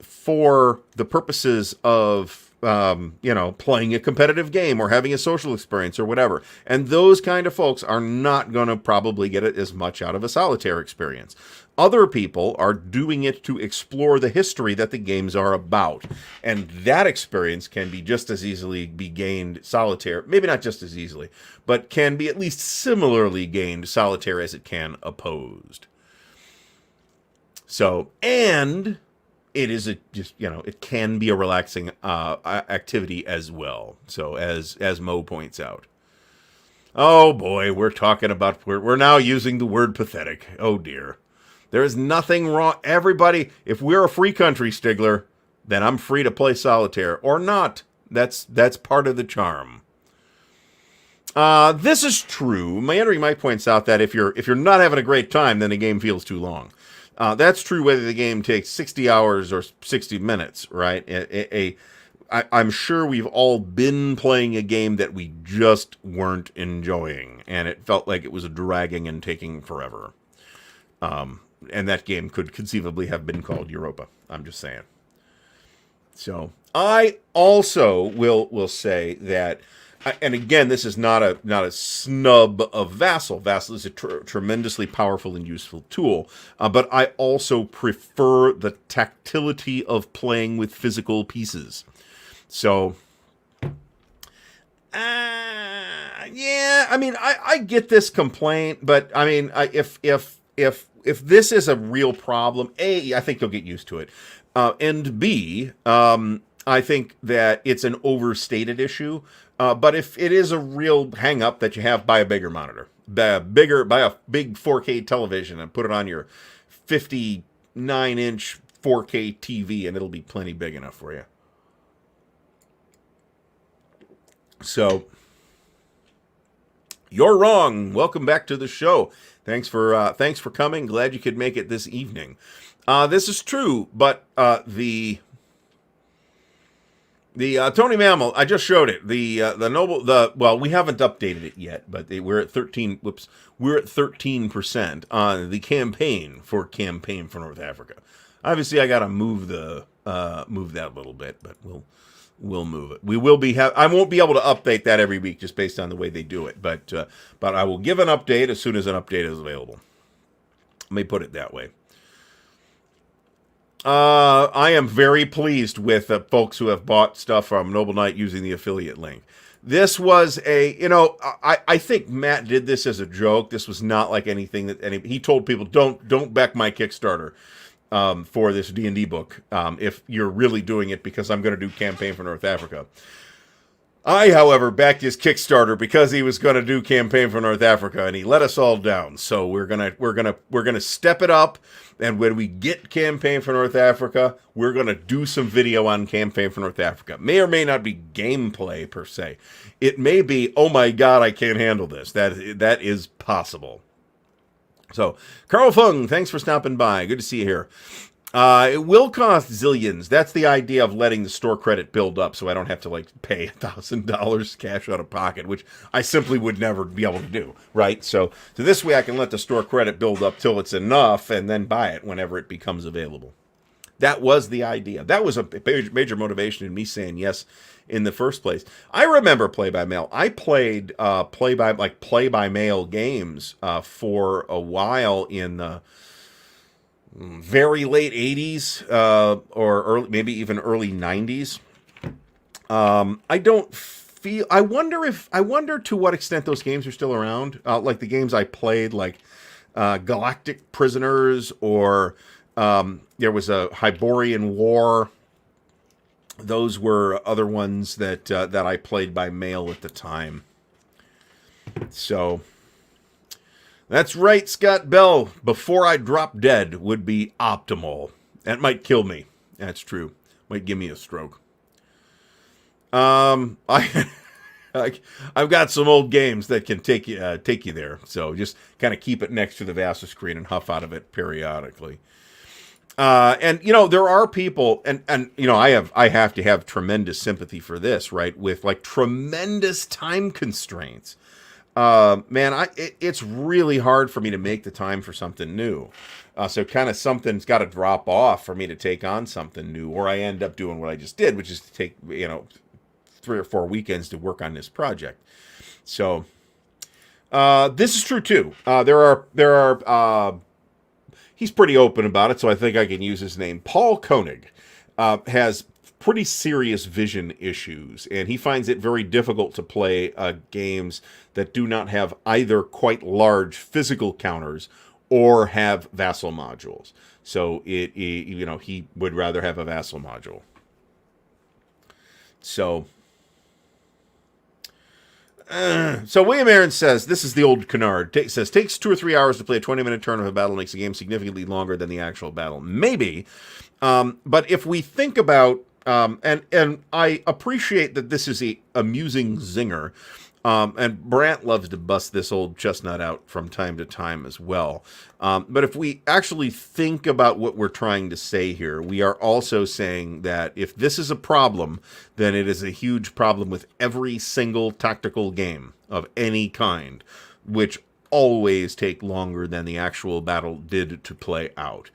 for the purposes of playing a competitive game or having a social experience or whatever. And those kind of folks are not going to probably get as much out of a solitaire experience. Other people are doing it to explore the history that the games are about. And that experience can be just as easily be gained solitaire, maybe not just as easily, but can be at least similarly gained solitaire as it can opposed. So, and it is it can be a relaxing activity as well. So as Mo points out. Oh boy, we're now using the word pathetic. Oh dear. There is nothing wrong. Everybody, if we're a free country, Stigler, then I'm free to play solitaire or not. That's part of the charm. This is true. Henry Mike points out that if you're not having a great time, then the game feels too long. That's true whether the game takes 60 hours or 60 minutes, right? I'm sure we've all been playing a game that we just weren't enjoying, and it felt like it was dragging and taking forever. And that game could conceivably have been called Europa. I'm just saying. So I also will say that. And again, this is not a snub of Vassal. Vassal is a tremendously powerful and useful tool. But I also prefer the tactility of playing with physical pieces. So, yeah, I mean, I get this complaint, but I mean, if this is a real problem, A, I think you'll get used to it, and B, I think that it's an overstated issue. But if it is a real hang-up that you have, buy a bigger monitor. Buy a big 4K television and put it on your 59-inch 4K TV, and it'll be plenty big enough for you. So, you're wrong. Welcome back to the show. Thanks for coming. Glad you could make it this evening. This is true, but the Tony Mammal, I just showed it. Well, we haven't updated it yet, but we're at 13. Whoops, we're at 13% on the campaign for North Africa. Obviously, I got to move that a little bit, but we'll move it. We will be. I won't be able to update that every week just based on the way they do it, but I will give an update as soon as an update is available. Let me put it that way. I am very pleased with folks who have bought stuff from Noble Knight using the affiliate link. This was I think Matt did this as a joke. This was not like anything that he told people, don't back my Kickstarter for this D&D book if you're really doing it because I'm going to do Campaign for North Africa. I, however, backed his Kickstarter because he was going to do Campaign for North Africa, and he let us all down. So we're gonna step it up, and when we get Campaign for North Africa, we're gonna do some video on Campaign for North Africa. May or may not be gameplay per se. It may be, oh my god, I can't handle this. That is possible. So, Carl Fung, thanks for stopping by. Good to see you here. It will cost zillions. That's the idea of letting the store credit build up so I don't have to pay $1,000 cash out of pocket, which I simply would never be able to do, right? So this way I can let the store credit build up till it's enough and then buy it whenever it becomes available. That was the idea. That was a major motivation in me saying yes in the first place. I remember Play by Mail. I played Play by Mail games for a while in the very late 80s or maybe even early 90s. I wonder to what extent those games are still around. Like the games I played, like Galactic Prisoners, or there was a Hyborian War. Those were other ones that I played by mail at the time. So that's right, Scott Bell. Before I drop dead would be optimal. That might kill me. That's true. Might give me a stroke. I I've got some old games that can take you there. So just kind of keep it next to the Vassal screen and huff out of it periodically. And there are people, and I have to have tremendous sympathy for this, right? With like tremendous time constraints. Man, it's really hard for me to make the time for something new. So kind of something's got to drop off for me to take on something new, or I end up doing what I just did, which is to take 3 or 4 weekends to work on this project. So this is true too. There are. He's pretty open about it, so I think I can use his name. Paul Koenig has pretty serious vision issues, and he finds it very difficult to play games that do not have either quite large physical counters or have vassal modules. So he would rather have a vassal module. So William Aaron says, this is the old canard, says, takes 2 or 3 hours to play a 20-minute turn of a battle, makes the game significantly longer than the actual battle. Maybe. But if we think about, and I appreciate that this is a amusing zinger, and Brant loves to bust this old chestnut out from time to time as well. But if we actually think about what we're trying to say here, we are also saying that if this is a problem, then it is a huge problem with every single tactical game of any kind, which always take longer than the actual battle did to play out.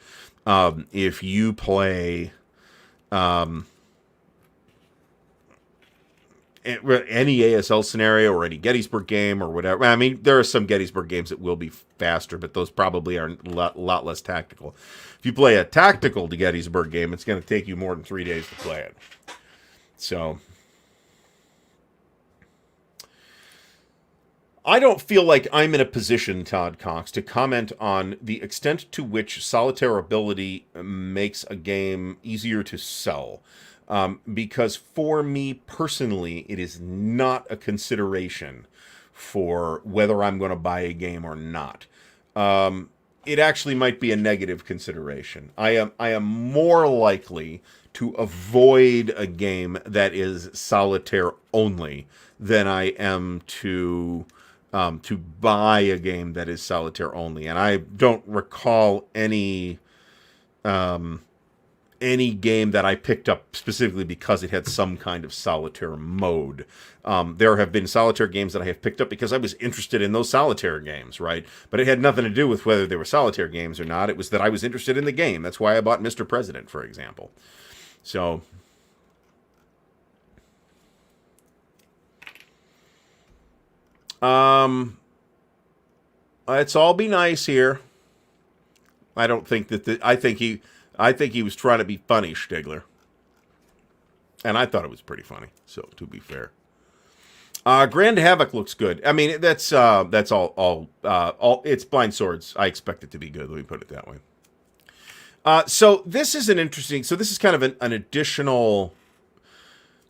If you play any ASL scenario or any Gettysburg game or whatever. I mean, there are some Gettysburg games that will be faster, but those probably are a lot less tactical. If you play a tactical Gettysburg game, it's going to take you more than 3 days to play it. So I don't feel like I'm in a position, Todd Cox, to comment on the extent to which solitaire ability makes a game easier to sell. Because for me personally, it is not a consideration for whether I'm going to buy a game or not. It actually might be a negative consideration. I am more likely to avoid a game that is solitaire only than I am to buy a game that is solitaire only. And I don't recall any game that I picked up specifically because it had some kind of solitaire mode. There have been solitaire games that I have picked up because I was interested in those solitaire games, right? But it had nothing to do with whether they were solitaire games or not. It was that I was interested in the game. That's why I bought Mr. President, for example. So let's all be nice here. I don't think that I think he was trying to be funny, Stigler. And I thought it was pretty funny, so to be fair. Grand Havoc looks good. I mean, that's all it's Blind Swords. I expect it to be good, let me put it that way. So this is this is kind of an additional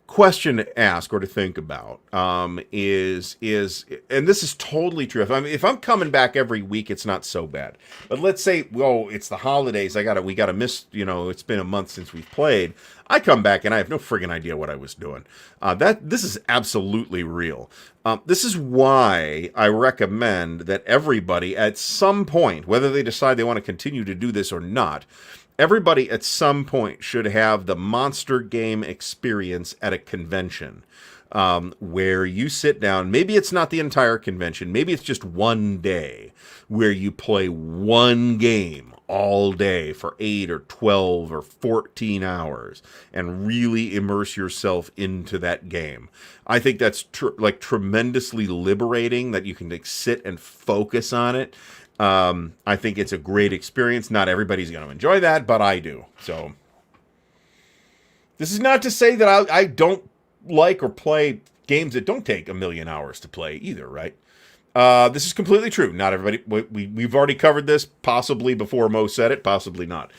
question to ask or to think about. And this is totally true. If I'm coming back every week, it's not so bad. But let's say, it's the holidays. We gotta miss. It's been a month since we've played. I come back and I have no friggin' idea what I was doing. This is absolutely real. This is why I recommend that everybody at some point, whether they decide they want to continue to do this or not, everybody at some point should have the monster game experience at a convention, where you sit down. Maybe it's not the entire convention. Maybe it's just one day where you play one game all day for 8 or 12 or 14 hours and really immerse yourself into that game. I think that's tremendously liberating, that you can sit and focus on it. I think it's a great experience. Not everybody's going to enjoy that, but I do. So this is not to say that I don't like or play games that don't take 1 million hours to play either, right? This is completely true. Not everybody. We've already covered this, possibly before Mo said it, possibly not.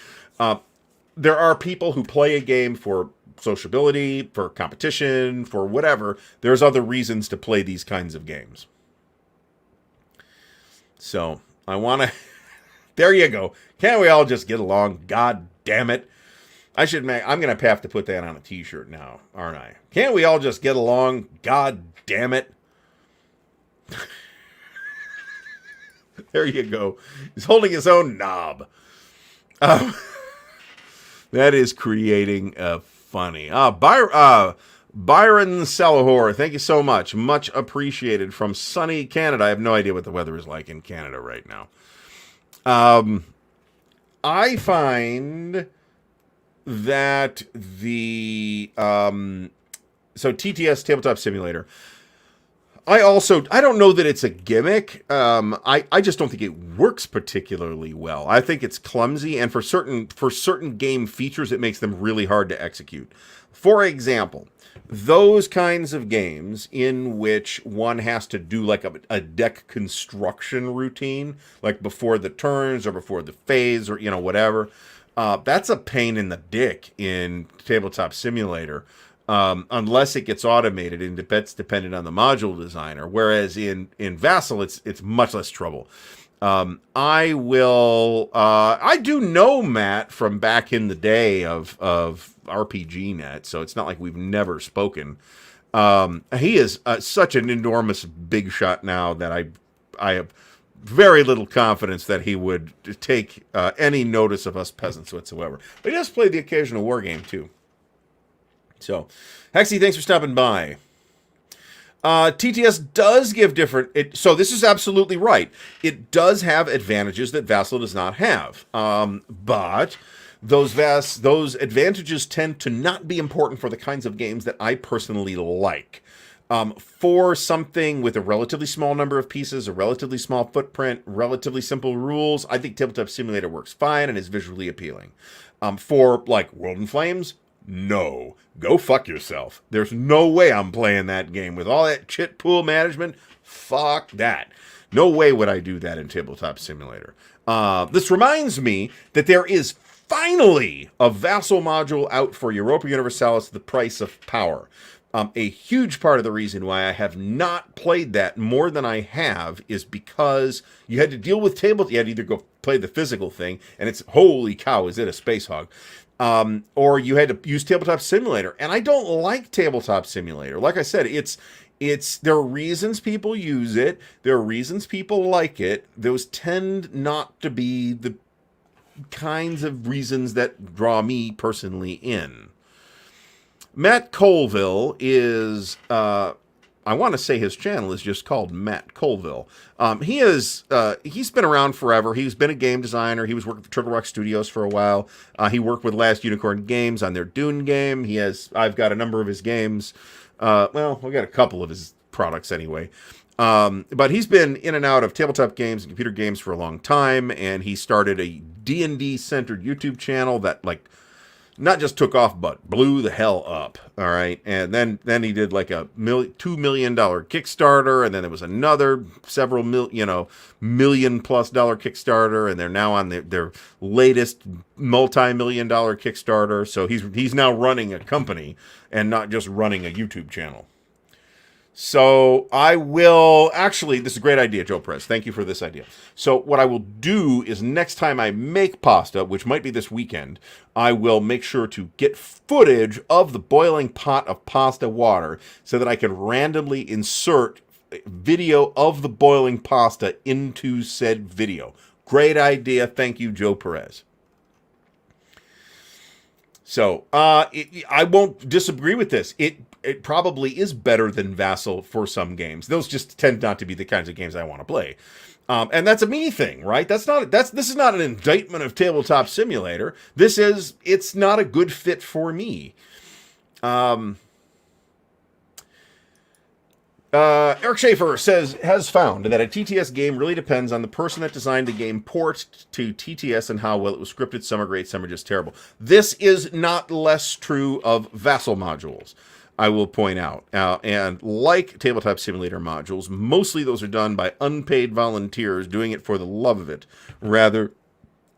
There are people who play a game for sociability, for competition, for whatever. There's other reasons to play these kinds of games. So I want to... There you go. Can't we all just get along? God damn it. I'm going to have to put that on a t-shirt now, aren't I? Can't we all just get along? God damn it. There you go. He's holding his own knob. That is creating a funny. Byron Salahor, thank you so much. Much appreciated from sunny Canada. I have no idea what the weather is like in Canada right now. I find that the so TTS Tabletop Simulator, I don't know that it's a gimmick. I just don't think it works particularly well. I think it's clumsy, and for certain game features, it makes them really hard to execute. For example, those kinds of games in which one has to do like a deck construction routine, like before the turns or before the phase or whatever, that's a pain in the dick in Tabletop Simulator. Unless it gets automated, and that's dependent on the module designer. Whereas in Vassal, it's much less trouble. I do know Matt from back in the day of RPGNet, so it's not like we've never spoken. He is such an enormous big shot now that I have very little confidence that he would take any notice of us peasants whatsoever. But he does play the occasional war game too. So, Hexy, thanks for stopping by. TTS does give different... So this is absolutely right. It does have advantages that Vassal does not have. But those advantages tend to not be important for the kinds of games that I personally like. For something with a relatively small number of pieces, a relatively small footprint, relatively simple rules, I think Tabletop Simulator works fine and is visually appealing. For, like, World in Flames... No. Go fuck yourself. There's no way I'm playing that game with all that chit pool management. Fuck that. No way would I do that in Tabletop Simulator. This reminds me that there is finally a Vassal module out for Europa Universalis, The Price of Power. A huge part of the reason why I have not played that more than I have is because you had to deal with you had to either go play the physical thing, and it's, holy cow, is it a space hog? Or you had to use Tabletop Simulator, and I don't like Tabletop Simulator. Like I said, there are reasons people use it. There are reasons people like it. Those tend not to be the kinds of reasons that draw me personally in. Matt Colville is, I want to say his channel is just called Matt Colville. He's been around forever. He's been a game designer. He was working for Turtle Rock Studios for a while. He worked with Last Unicorn Games on their Dune game. I've got a number of his games. We got a couple of his products anyway. But he's been in and out of tabletop games and computer games for a long time, and he started a D&D centered YouTube channel that, like, not just took off, but blew the hell up. All right. And then he did like a $2 million Kickstarter. And then there was another several $1 million+ Kickstarter. And they're now on their latest multi-million dollar Kickstarter. So he's now running a company and not just running a YouTube channel. So I will actually, this is a great idea, Joe Perez. Thank you for this idea. So what I will do is next time I make pasta, which might be this weekend, I will make sure to get footage of the boiling pot of pasta water so that I can randomly insert video of the boiling pasta into said video. Great idea. Thank you, Joe Perez. So I won't disagree with this. It probably is better than Vassal for some games. Those just tend not to be the kinds of games I want to play. And that's a me thing, right? This is not an indictment of Tabletop Simulator. It's not a good fit for me. Eric Schaefer has found that a TTS game really depends on the person that designed the game port to TTS and how well it was scripted. Some are great, some are just terrible. This is not less true of Vassal modules, I will point out. And like Tabletop Simulator modules, mostly those are done by unpaid volunteers doing it for the love of it, rather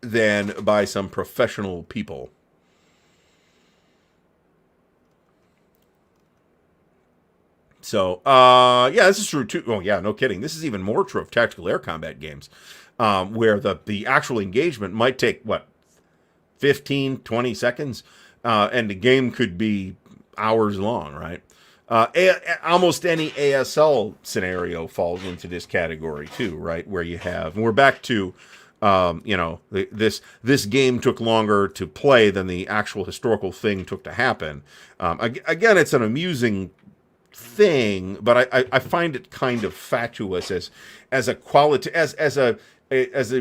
than by some professional people. So, yeah, this is true too. Oh, yeah, no kidding. This is even more true of tactical air combat games, where the actual engagement might take, 15, 20 seconds. and the game could be hours long, right? Almost any ASL scenario falls into this category too, right? Where you have, and we're back to, this game took longer to play than the actual historical thing took to happen. Again, it's an amusing thing, but I find it kind of fatuous as a quality as a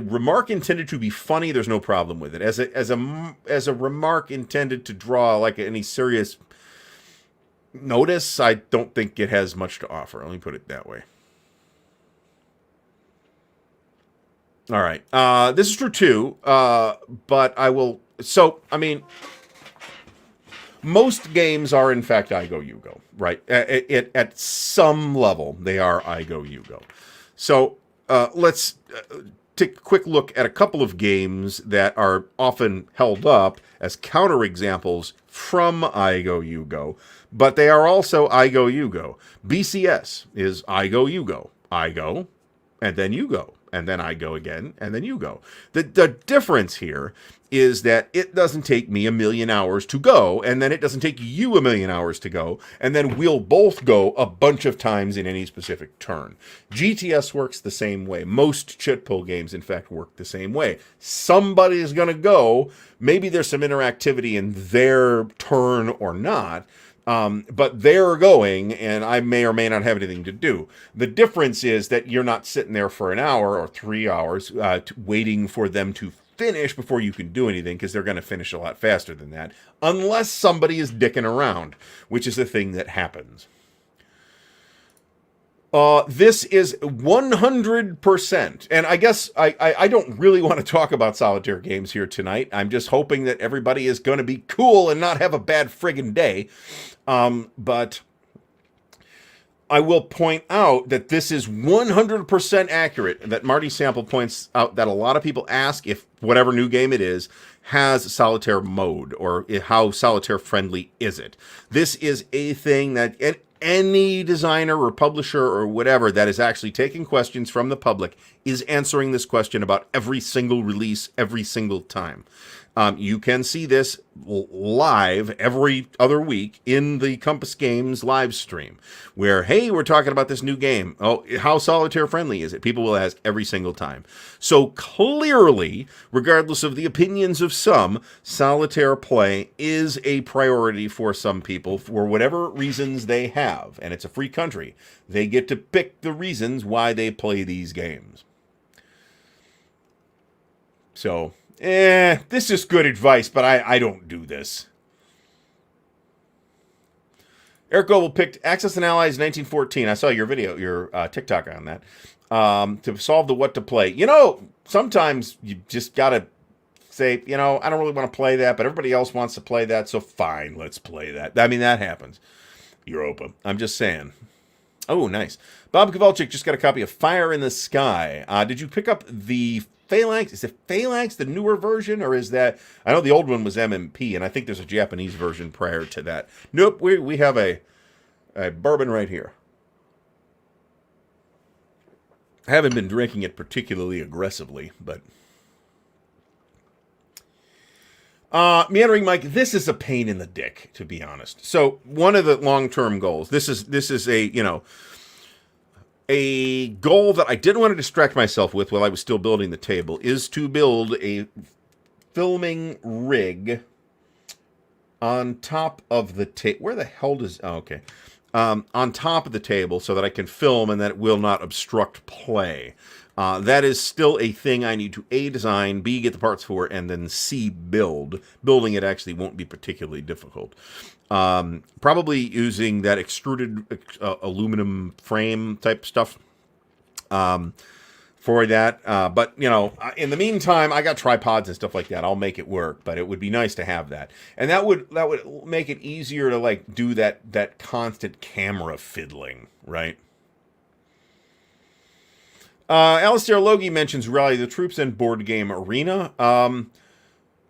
remark intended to be funny. There's no problem with it. As a remark intended to draw like any serious notice, I don't think it has much to offer. Let me put it that way. All right. This is true too, but I will. So, I mean, most games are in fact I go, you go, right? At some level, they are I go, you go. So let's take a quick look at a couple of games that are often held up as counterexamples from I go, you go, but they are also I go, you go. BCS is I go, you go, and then you go. And then I go again, and then you go. The difference here is that it doesn't take me 1,000,000 hours to go, and then it doesn't take you 1,000,000 hours to go, and then we'll both go a bunch of times in any specific turn. GTS works the same way. Most chit pull games, in fact, work the same way. Somebody's going to go. Maybe there's some interactivity in their turn or not, but they're going, and I may or may not have anything to do. The difference is that you're not sitting there for an hour or 3 hours waiting for them to finish before you can do anything, because they're going to finish a lot faster than that, unless somebody is dicking around, which is a thing that happens. This is 100%, and I guess I don't really want to talk about solitaire games here tonight. I'm just hoping that everybody is going to be cool and not have a bad friggin' day. But I will point out that this is 100% accurate, that Marty Sample points out that a lot of people ask if whatever new game it is has solitaire mode, or how solitaire friendly is it. This is a thing that any designer or publisher or whatever that is actually taking questions from the public is answering this question about every single release, every single time. You can see this live every other week in the Compass Games live stream, where, hey, we're talking about this new game. Oh, how solitaire friendly is it? People will ask every single time. So clearly, regardless of the opinions of some, solitaire play is a priority for some people for whatever reasons they have. And it's a free country. They get to pick the reasons why they play these games. So, this is good advice, but I don't do this. Eric Goebel picked Axis and Allies 1914. I saw your video, your TikTok on that. To solve the what to play. You know, sometimes you just got to say, I don't really want to play that, but everybody else wants to play that, so fine, let's play that. I mean, that happens. Europa. I'm just saying. Oh, nice. Bob Kowalczyk just got a copy of Fire in the Sky. Did you pick up the Phalanx? Is it Phalanx, the newer version, or is that... I know the old one was MMP, and I think there's a Japanese version prior to that. Nope, we have a bourbon right here. I haven't been drinking it particularly aggressively, but... Meandering Mike, this is a pain in the dick, to be honest. So, one of the long-term goals, this is a goal that I didn't want to distract myself with while I was still building the table, is to build a filming rig on top of the table. Where the hell does... Oh, okay. On top of the table so that I can film and that it will not obstruct play. That is still a thing I need to A, design, B, get the parts for, and then C, build. Building it actually won't be particularly difficult. Probably using that extruded aluminum frame type stuff for that. But, in the meantime, I got tripods and stuff like that. I'll make it work, but it would be nice to have that. And that would make it easier to, do that constant camera fiddling, right? Alistair Logie mentions Rally the Troops and Board Game Arena. So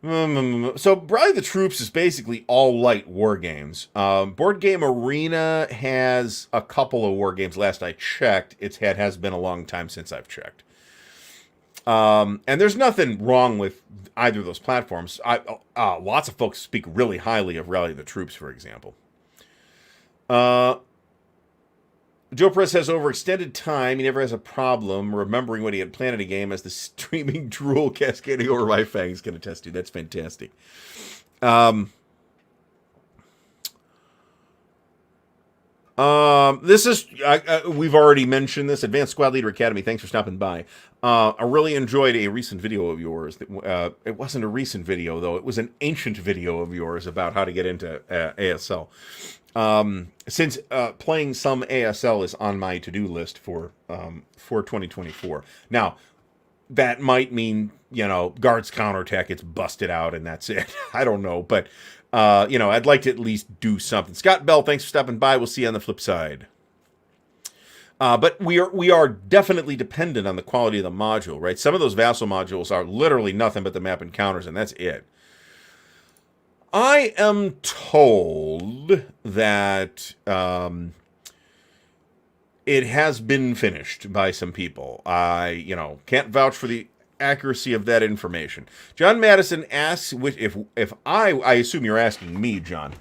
Rally the Troops is basically all light war games. Board Game Arena has a couple of war games. Last I checked, it has been a long time since I've checked. And there's nothing wrong with either of those platforms. Lots of folks speak really highly of Rally the Troops, for example. Joe Press has over extended time. He never has a problem remembering when he had planted a game, as the streaming drool cascading over my fangs can attest to. That's fantastic. This is, we've already mentioned this. Advanced Squad Leader Academy, thanks for stopping by. I really enjoyed a recent video of yours. It wasn't a recent video, though. It was an ancient video of yours about how to get into ASL. Since playing some ASL is on my to-do list for 2024. Now, that might mean, Guards counterattack gets busted out and that's it. I don't know, but, I'd like to at least do something. Scott Bell, thanks for stopping by. We'll see you on the flip side. But we are definitely dependent on the quality of the module, right? Some of those vassal modules are literally nothing but the map encounters, and that's it. I am told that it has been finished by some people. I, can't vouch for the accuracy of that information. John Madison asks, if I assume you're asking me, John,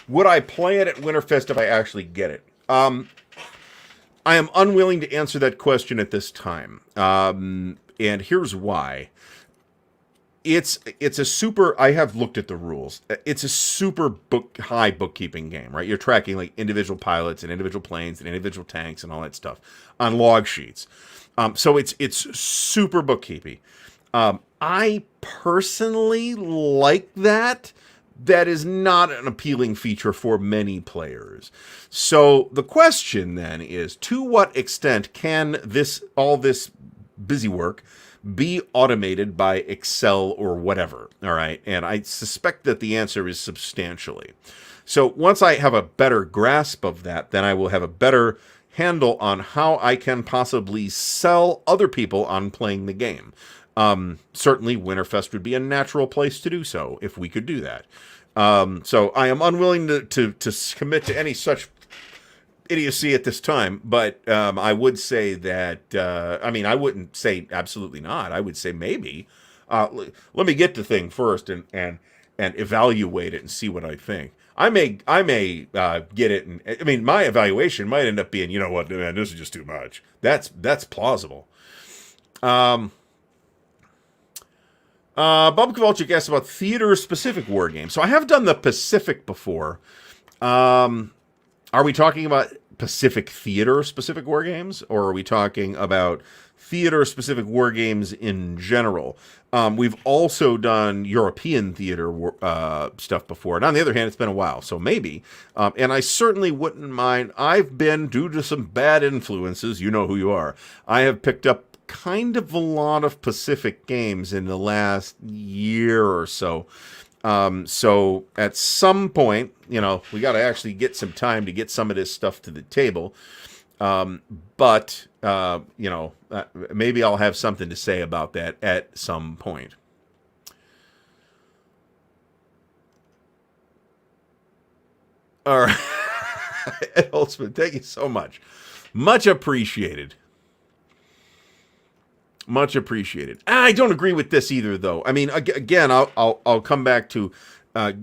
would I play it at Winterfest if I actually get it? I am unwilling to answer that question at this time, and here's why. It's a super. I have looked at the rules. It's a super high bookkeeping game, right? You're tracking like individual pilots and individual planes and individual tanks and all that stuff on log sheets. So it's super bookkeeping. I personally like that. That is not an appealing feature for many players. So the question then is, to what extent can all this busy work be automated by Excel or whatever? All right. And I suspect that the answer is substantially. So once I have a better grasp of that, then I will have a better handle on how I can possibly sell other people on playing the game. Certainly Winterfest would be a natural place to do so if we could do that. So I am unwilling to commit to any such idiocy at this time, but I would say that, I wouldn't say absolutely not. I would say maybe. Let me get the thing first and evaluate it and see what I think. I may get it, and my evaluation might end up being, you know what, man, this is just too much. That's plausible. Bob Kowalczyk asked about theater-specific war games. So I have done the Pacific before. Are we talking about Pacific theater-specific war games, or are we talking about theater-specific war games in general? We've also done European theater stuff before. And on the other hand, it's been a while, so maybe. And I certainly wouldn't mind. I've been, due to some bad influences, you know who you are, I have picked up kind of a lot of Pacific games in the last year or so. So at some point, we got to actually get some time to get some of this stuff to the table. But maybe I'll have something to say about that at some point. All right. Ed Holtzman, thank you so much. Much appreciated. Much appreciated. I don't agree with this either, though. Again, I'll come back to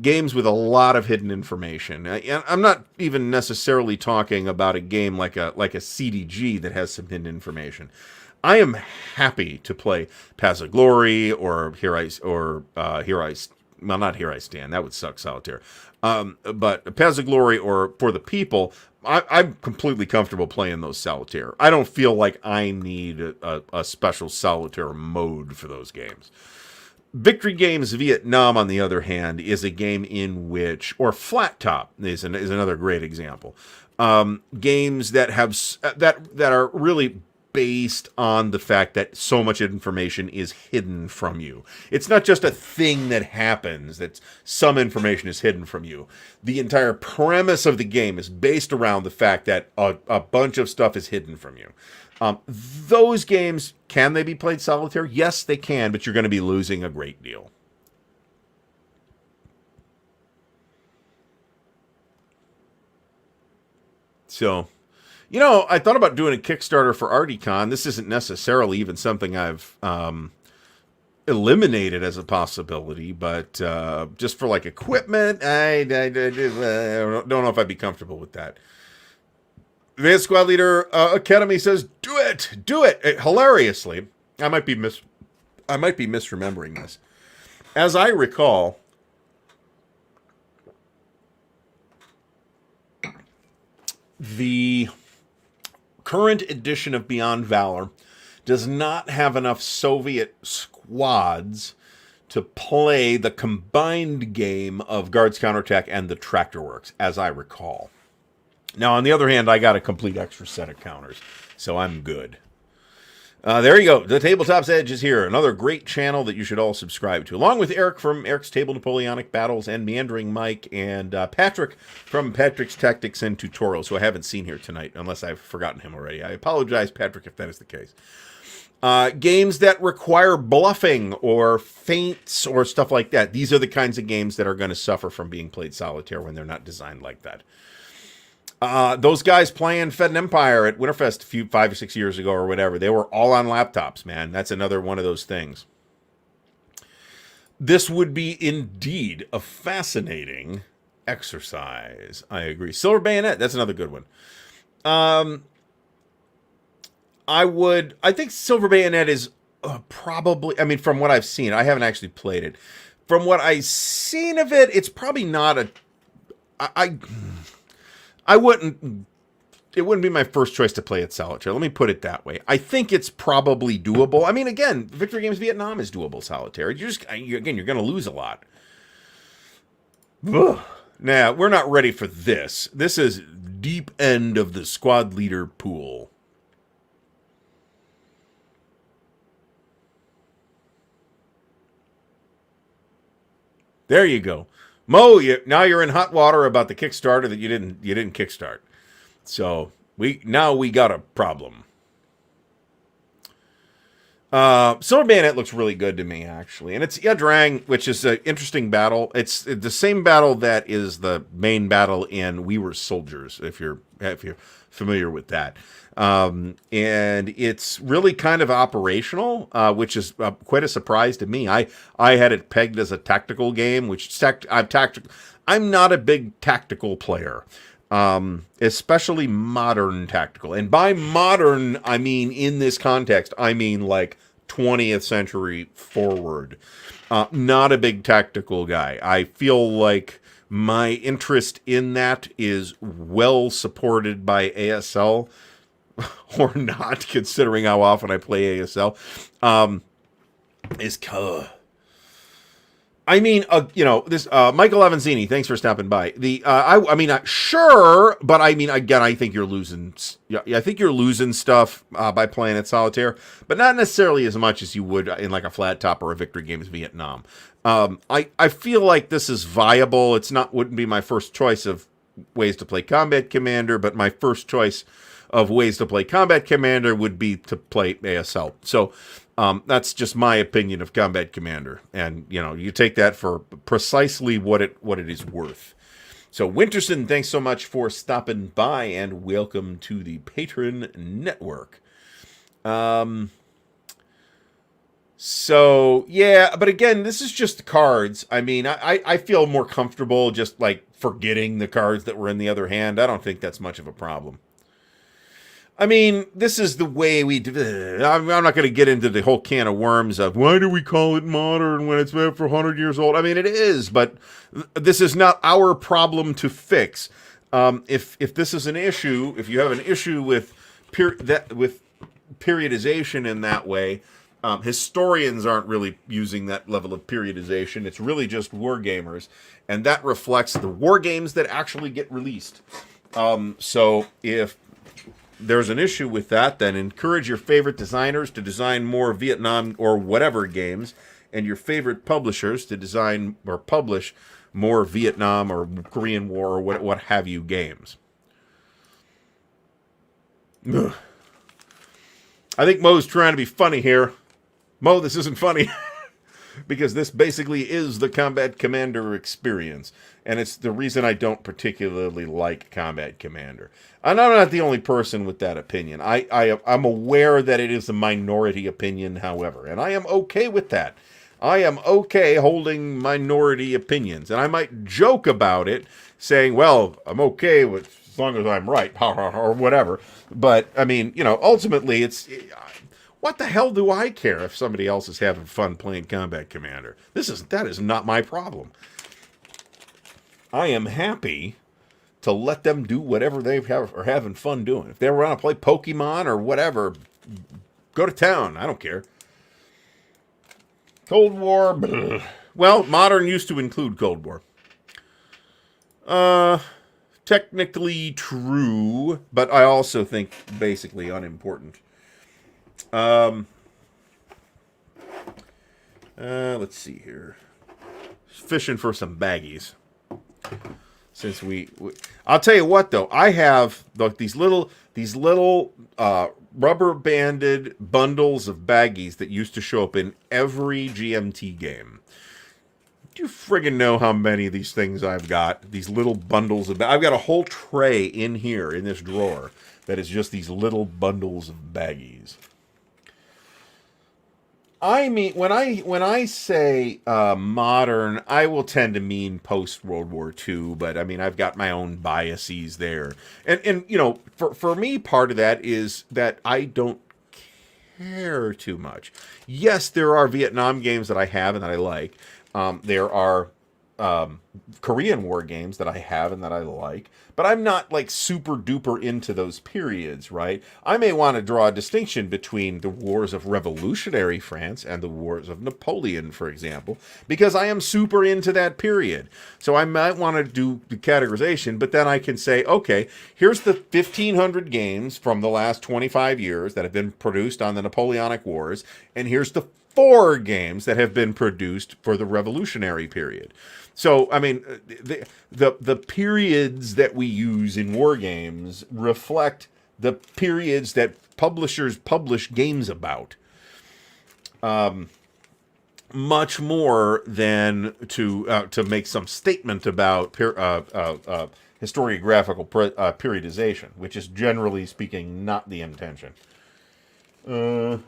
games with a lot of hidden information. I'm not even necessarily talking about a game like a CDG that has some hidden information. I am happy to play Paths of Glory or Here I Stand. That would suck, Solitaire. But Paths of Glory or For the People, I'm completely comfortable playing those Solitaire. I don't feel like I need a special Solitaire mode for those games. Victory Games Vietnam, on the other hand, is a game in which, or Flat Top is another great example. Games that have that are really based on the fact that so much information is hidden from you. It's not just a thing that happens, that some information is hidden from you. The entire premise of the game is based around the fact that a bunch of stuff is hidden from you. Those games, can they be played solitaire? Yes, they can, but you're going to be losing a great deal. So, You know, I thought about doing a Kickstarter for ArtyCon. This isn't necessarily even something I've eliminated as a possibility, but just for like equipment, I don't know if I'd be comfortable with that. Advanced Squad Leader Academy says, "Do it, do it!" Hilariously, I might be misremembering this. As I recall, the current edition of Beyond Valor does not have enough Soviet squads to play the combined game of Guards Counterattack and the Tractor Works, as I recall. Now, on the other hand, I got a complete extra set of counters, so I'm good. There you go. The Tabletop's Edge is here. Another great channel that you should all subscribe to. Along with Eric from Eric's Table Napoleonic Battles and Meandering Mike, and Patrick from Patrick's Tactics and Tutorials, who I haven't seen here tonight, unless I've forgotten him already. I apologize, Patrick, if that is the case. Games that require bluffing or feints or stuff like that. These are the kinds of games that are going to suffer from being played solitaire when they're not designed like that. Those guys playing Fed and Empire at Winterfest 5 or 6 years ago or whatever, they were all on laptops, man. That's another one of those things. This would be indeed a fascinating exercise. I agree. Silver Bayonet, that's another good one. I think Silver Bayonet is probably, I mean, from what I've seen, I haven't actually played it. From what I've seen of it, it's probably not a, it wouldn't be my first choice to play at solitaire. Let me put it that way. I think it's probably doable. I mean, again, Victory Games Vietnam is doable solitaire. You're going to lose a lot. Ugh. Nah, we're not ready for this. This is deep end of the squad leader pool. There you go. Mo, now you're in hot water about the Kickstarter that you didn't kickstart. So we got a problem. Silver Bayonet looks really good to me, actually. And it's Yadrang, which is an interesting battle. It's the same battle that is the main battle in We Were Soldiers, if you're familiar with that. And it's really kind of operational, which is quite a surprise to me. I had it pegged as a tactical game, which I'm not a big tactical player, especially modern tactical. And by modern, I mean in this context, I mean like 20th century forward. Not a big tactical guy. I feel like my interest in that is well supported by ASL. Or not, considering how often I play ASL, I mean, this Michael Avanzini. Thanks for stopping by. Sure, but I mean, again, I think you're losing. Yeah, I think you're losing stuff by playing at solitaire, but not necessarily as much as you would in like a flat top or a Victory Games Vietnam. I feel like this is viable. Wouldn't be my first choice of ways to play Combat Commander, but my first choice of ways to play Combat Commander would be to play ASL. So that's just my opinion of Combat Commander. And, you take that for precisely what it is worth. So Winterson, thanks so much for stopping by and welcome to the Patron Network. So, yeah, but again, this is just cards. I mean, I feel more comfortable just like forgetting the cards that were in the other hand. I don't think that's much of a problem. I mean, this is the way we do it. I'm not going to get into the whole can of worms of why do we call it modern when it's meant for 100 years old. I mean, it is, but this is not our problem to fix. If this is an issue, if you have an issue with periodization in that way, historians aren't really using that level of periodization. It's really just wargamers, and that reflects the war games that actually get released. So if there's an issue with that, then encourage your favorite designers to design more Vietnam or whatever games, and your favorite publishers to design or publish more Vietnam or Korean War or what have you games. Ugh. I think Mo's trying to be funny here. Mo, this isn't funny. because this basically is the Combat Commander experience. And it's the reason I don't particularly like Combat Commander. And I'm not the only person with that opinion. I'm aware that it is a minority opinion, however, and I am okay with that. I am okay holding minority opinions, and I might joke about it, saying, well, I'm okay with as long as I'm right, or whatever. But, I mean, ultimately, what the hell do I care if somebody else is having fun playing Combat Commander? That is not my problem. I am happy to let them do whatever they are having fun doing. If they want to play Pokemon or whatever, go to town. I don't care. Cold War. Bleh. Well, Modern used to include Cold War. Technically true, but I also think basically unimportant. Let's see here. Fishing for some baggies. Since I'll tell you what though, I have these little rubber banded bundles of baggies that used to show up in every GMT game. Do you friggin' know how many of these things I've got? These little bundles of I've got a whole tray in here in this drawer that is just these little bundles of baggies. I mean, when I say modern, I will tend to mean post World War II, but I mean I've got my own biases there, and for me part of that is that I don't care too much. Yes, there are Vietnam games that I have and that I like. There are Korean War games that I have and that I like, but I'm not like super duper into those periods, right? I may want to draw a distinction between the wars of revolutionary France and the wars of Napoleon, for example, because I am super into that period. So I might want to do the categorization, but then I can say, okay, here's the 1,500 games from the last 25 years that have been produced on the Napoleonic Wars, and here's the 4 games that have been produced for the revolutionary period. So, I mean, the periods that we use in war games reflect the periods that publishers publish games about. Much more than to make some statement about historiographical periodization, which is generally speaking not the intention. I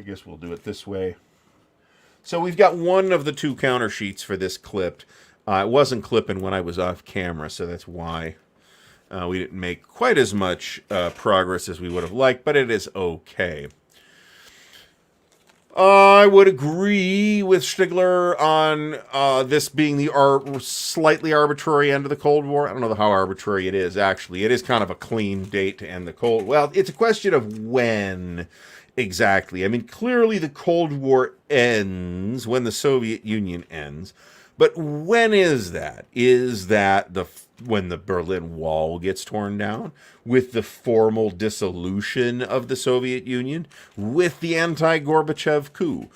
guess we'll do it this way. So we've got one of the 2 counter sheets for this clipped. It wasn't clipping when I was off camera, so that's why we didn't make quite as much progress as we would have liked, but it is okay. I would agree with Stigler on this being the slightly arbitrary end of the Cold War. I don't know how arbitrary it is, actually. It is kind of a clean date to end the Cold War. Well, it's a question of when exactly. I mean, clearly the Cold War ends when the Soviet Union ends. But when is that? Is that when the Berlin Wall gets torn down? With the formal dissolution of the Soviet Union? With the anti-Gorbachev coup?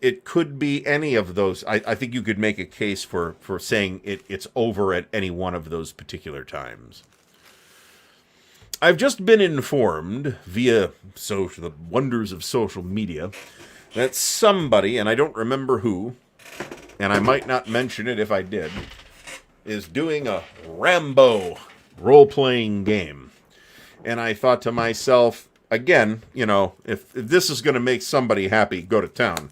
It could be any of those. I think you could make a case for saying it's over at any one of those particular times. I've just been informed via the wonders of social media that somebody, and I don't remember who, and I might not mention it if I did, is doing a Rambo role-playing game. And I thought to myself, again, if this is going to make somebody happy, go to town.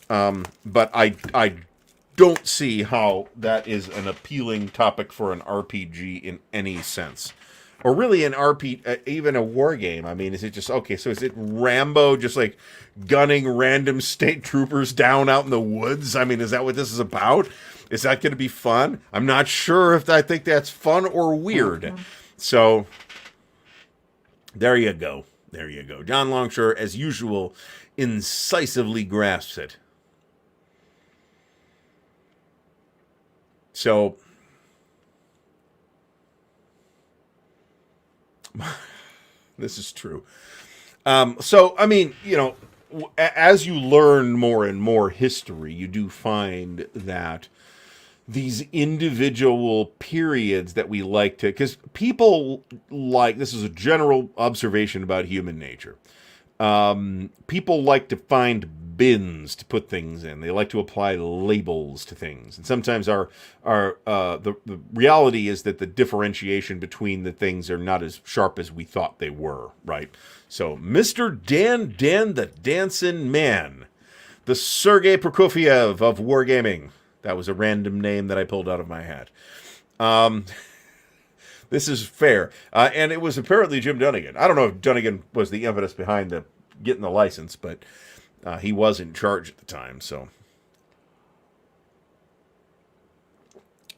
But I don't see how that is an appealing topic for an RPG in any sense. Or really an RPG, even a war game. I mean, is it just, okay, so is it Rambo just like gunning random state troopers down out in the woods? I mean, is that what this is about? Is that going to be fun? I'm not sure if I think that's fun or weird. So, there you go. There you go. John Longshore, as usual, incisively grasps it. So, this is true. So, I mean, as you learn more and more history, you do find that these individual periods that we like to, because people like, this is a general observation about human nature. People like to find bins to put things in. They like to apply labels to things, and sometimes the reality is that the differentiation between the things are not as sharp as we thought they were. Right. So, Mr. Dan the Dancing Man, the Sergei Prokofiev of Wargaming. That was a random name that I pulled out of my hat. This is fair. And it was apparently Jim Dunnigan. I don't know if Dunnigan was the impetus behind getting the license, but he was in charge at the time. So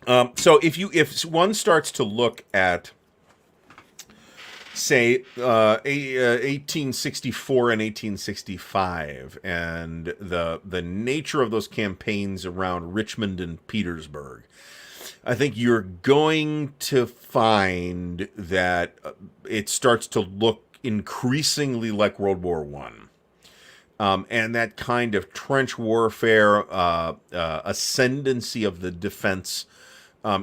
if one starts to look at, say, 1864 and 1865, and the nature of those campaigns around Richmond and Petersburg, I think you're going to find that it starts to look increasingly like World War One, and that kind of trench warfare, ascendancy of the defense,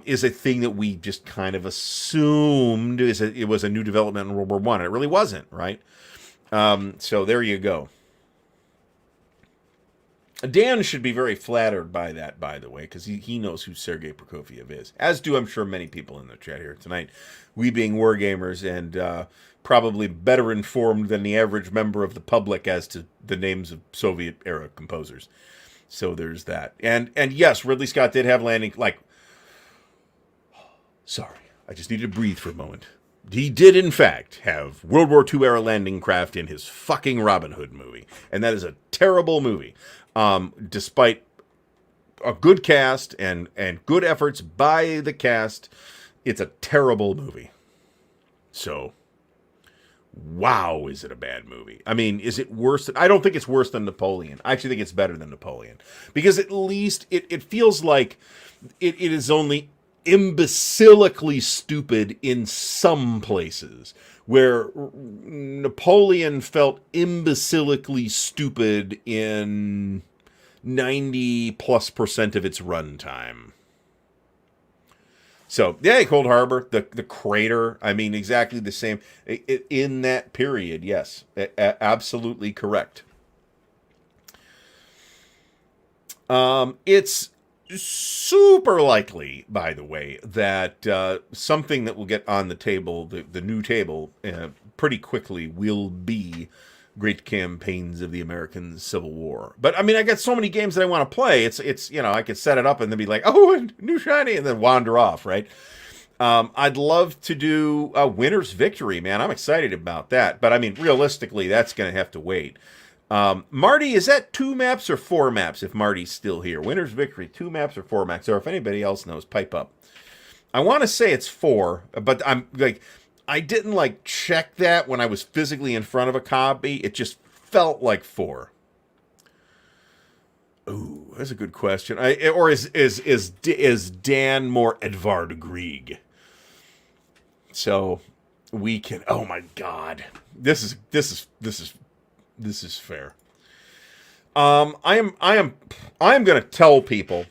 is a thing that we just kind of assumed it was a new development in World War One. It really wasn't, right? So there you go. Dan should be very flattered by that, by the way, because he knows who Sergei Prokofiev is, as do, I'm sure, many people in the chat here tonight. We being wargamers and probably better informed than the average member of the public as to the names of Soviet-era composers. So there's that. And yes, Ridley Scott did have landing, sorry, I just needed to breathe for a moment. He did, in fact, have World War II-era landing craft in his fucking Robin Hood movie. And that is a terrible movie. Despite a good cast and good efforts by the cast, it's a terrible movie. So, wow, is it a bad movie? I mean, is it worse? I don't think it's worse than Napoleon. I actually think it's better than Napoleon. Because at least it feels like it is only imbecilically stupid in some places, where Napoleon felt imbecilically stupid in 90+% of its runtime. So, yeah, Cold Harbor, the crater, I mean, exactly the same. In that period, yes, absolutely correct. It's super likely, by the way, that something that will get on the table, the new table, pretty quickly will be great campaigns of the American Civil War. But I mean, I got so many games that I want to play. It's I could set it up and then be like, oh, new shiny, and then wander off, right? I'd love to do a Winter's Victory, man. I'm excited about that. But I mean, realistically, that's going to have to wait. Marty, is that 2 maps or 4 maps if Marty's still here? Winter's Victory, 2 maps or 4 maps? Or if anybody else knows, pipe up. I want to say it's 4, but I didn't check that when I was physically in front of a copy. It just felt like 4. Ooh, that's a good question. Or is Dan more Edvard Grieg? So we can. Oh my God, this is fair. I am going to tell people.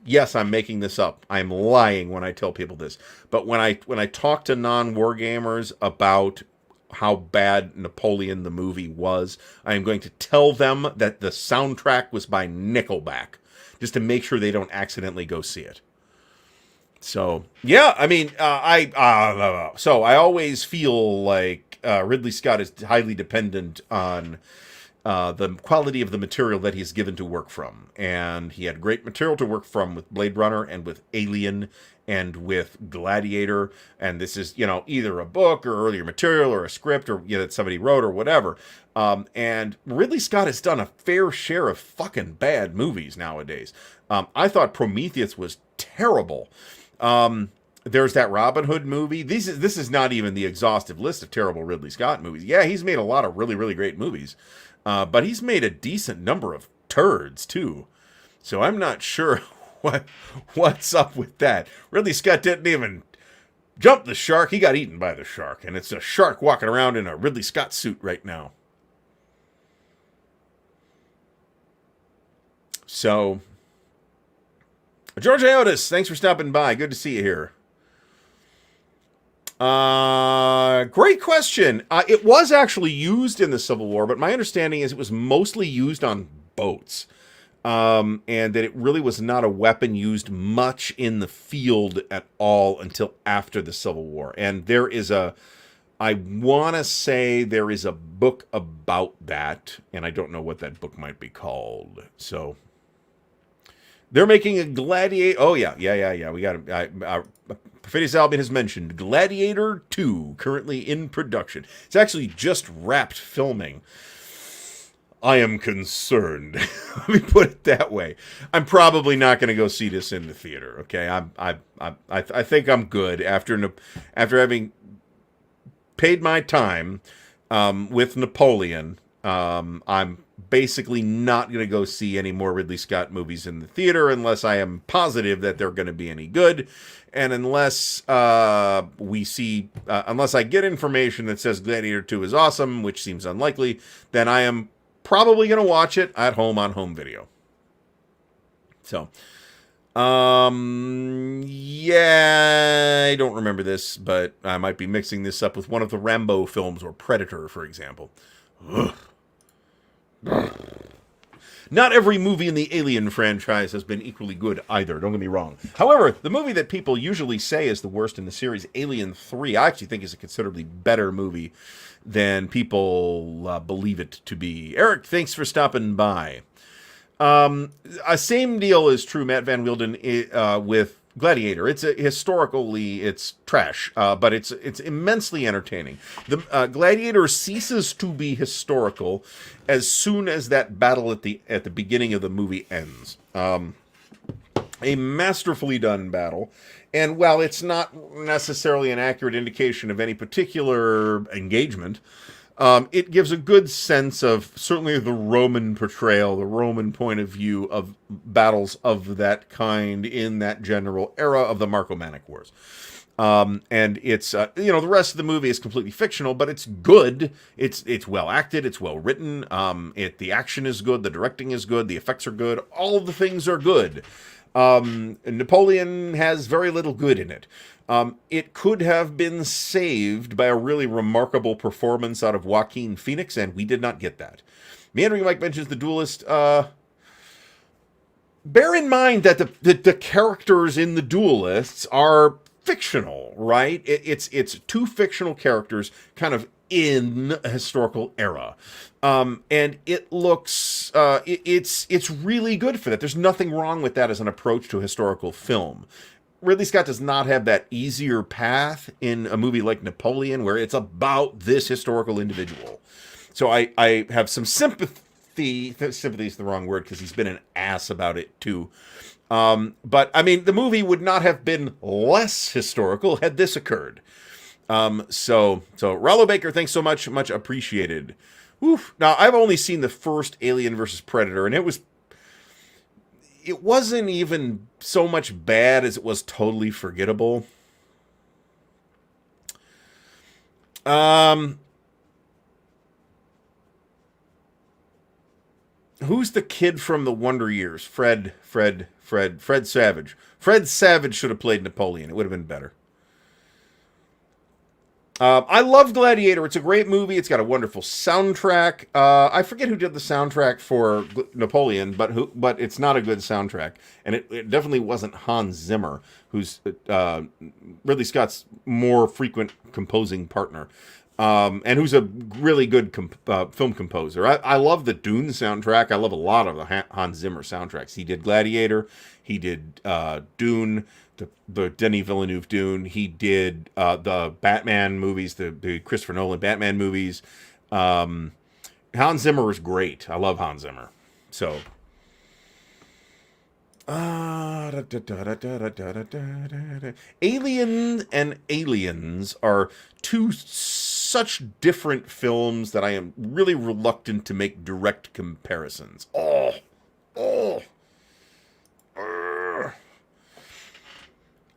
Yes, I'm making this up. I'm lying when I tell people this. But when I talk to non-wargamers about how bad Napoleon the movie was, I am going to tell them that the soundtrack was by Nickelback, just to make sure they don't accidentally go see it. So, yeah, I mean, so I always feel like Ridley Scott is highly dependent on the quality of the material that he's given to work from. And he had great material to work from with Blade Runner and with Alien and with Gladiator. And this is, either a book or earlier material or a script or that somebody wrote or whatever. And Ridley Scott has done a fair share of fucking bad movies nowadays. I thought Prometheus was terrible. There's that Robin Hood movie. This is not even the exhaustive list of terrible Ridley Scott movies. Yeah, he's made a lot of really, really great movies. But he's made a decent number of turds, too. So I'm not sure what's up with that. Ridley Scott didn't even jump the shark. He got eaten by the shark. And it's a shark walking around in a Ridley Scott suit right now. So, George Iotis, thanks for stopping by. Good to see you here. Great question. It was actually used in the Civil War, but my understanding is it was mostly used on boats. And that it really was not a weapon used much in the field at all until after the Civil War. And I want to say there is a book about that, and I don't know what that book might be called. So they're making a Gladiator. Oh, yeah. We got Perfidious Albion has mentioned Gladiator 2 currently in production. It's actually just wrapped filming. I am concerned. Let me put it that way. I'm probably not going to go see this in the theater. Okay, I think I'm good after having paid my time with Napoleon. I'm basically not going to go see any more Ridley Scott movies in the theater unless I am positive that they're going to be any good, and unless unless I get information that says Gladiator 2 is awesome, which seems unlikely, then I am probably going to watch it at home on home video. So, yeah, I don't remember this, but I might be mixing this up with one of the Rambo films or Predator, for example. Ugh. Not every movie in the Alien franchise has been equally good either, don't get me wrong. However, the movie that people usually say is the worst in the series, Alien 3, I actually think is a considerably better movie than people believe it to be. Eric, thanks for stopping by. Same deal is true, Matt Van Wielden, with Gladiator. It's trash, but it's immensely entertaining. The Gladiator ceases to be historical as soon as that battle at the beginning of the movie ends. A masterfully done battle, and while it's not necessarily an accurate indication of any particular engagement, it gives a good sense of certainly the Roman portrayal, the Roman point of view of battles of that kind in that general era of the Marcomannic Wars. And it's, the rest of the movie is completely fictional, but it's good. It's well acted. It's well written. The action is good. The directing is good. The effects are good. All of the things are good. Napoleon has very little good in it. It could have been saved by a really remarkable performance out of Joaquin Phoenix, and we did not get that. Meandering Mike mentions The Duelist. Bear in mind that the characters in The Duelists are fictional, right? It's two fictional characters kind of in a historical era. And it looks, it's really good for that. There's nothing wrong with that as an approach to a historical film. Ridley Scott does not have that easier path in a movie like Napoleon, where it's about this historical individual. So I have some sympathy. Sympathy is the wrong word, because he's been an ass about it too. But I mean, the movie would not have been less historical had this occurred. So Rollo Baker, thanks so much, much appreciated. Oof. Now, I've only seen the first Alien vs. Predator, and it wasn't even so much bad as it was totally forgettable. Who's the kid from the Wonder Years? Fred Savage. Fred Savage should have played Napoleon. It would have been better. I love Gladiator. It's a great movie. It's got a wonderful soundtrack. I forget who did the soundtrack for Napoleon, but it's not a good soundtrack. And it definitely wasn't Hans Zimmer, who's Ridley Scott's more frequent composing partner, and who's a really good film composer. I love the Dune soundtrack. I love a lot of the Hans Zimmer soundtracks. He did Gladiator. He did Dune. The Denis Villeneuve Dune. He did the Batman movies, the Christopher Nolan Batman movies. Hans Zimmer is great. I love Hans Zimmer. So, Alien and Aliens are two such different films that I am really reluctant to make direct comparisons.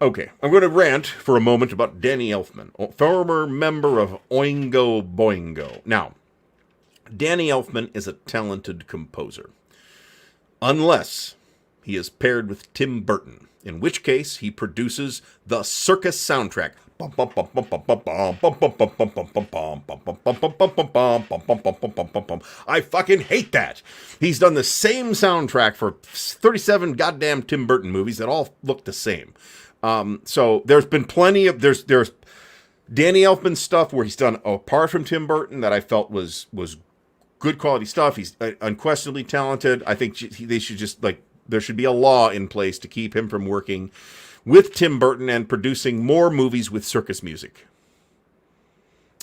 Okay, I'm going to rant for a moment about Danny Elfman, former member of Oingo Boingo. Now, Danny Elfman is a talented composer. Unless he is paired with Tim Burton, in which case he produces the Circus soundtrack. I fucking hate that. He's done the same soundtrack for 37 goddamn Tim Burton movies that all look the same. So there's been plenty of there's Danny Elfman stuff where he's done apart from Tim Burton that I felt was good quality stuff. He's unquestionably talented. I think they should just there should be a law in place to keep him from working with Tim Burton and producing more movies with circus music.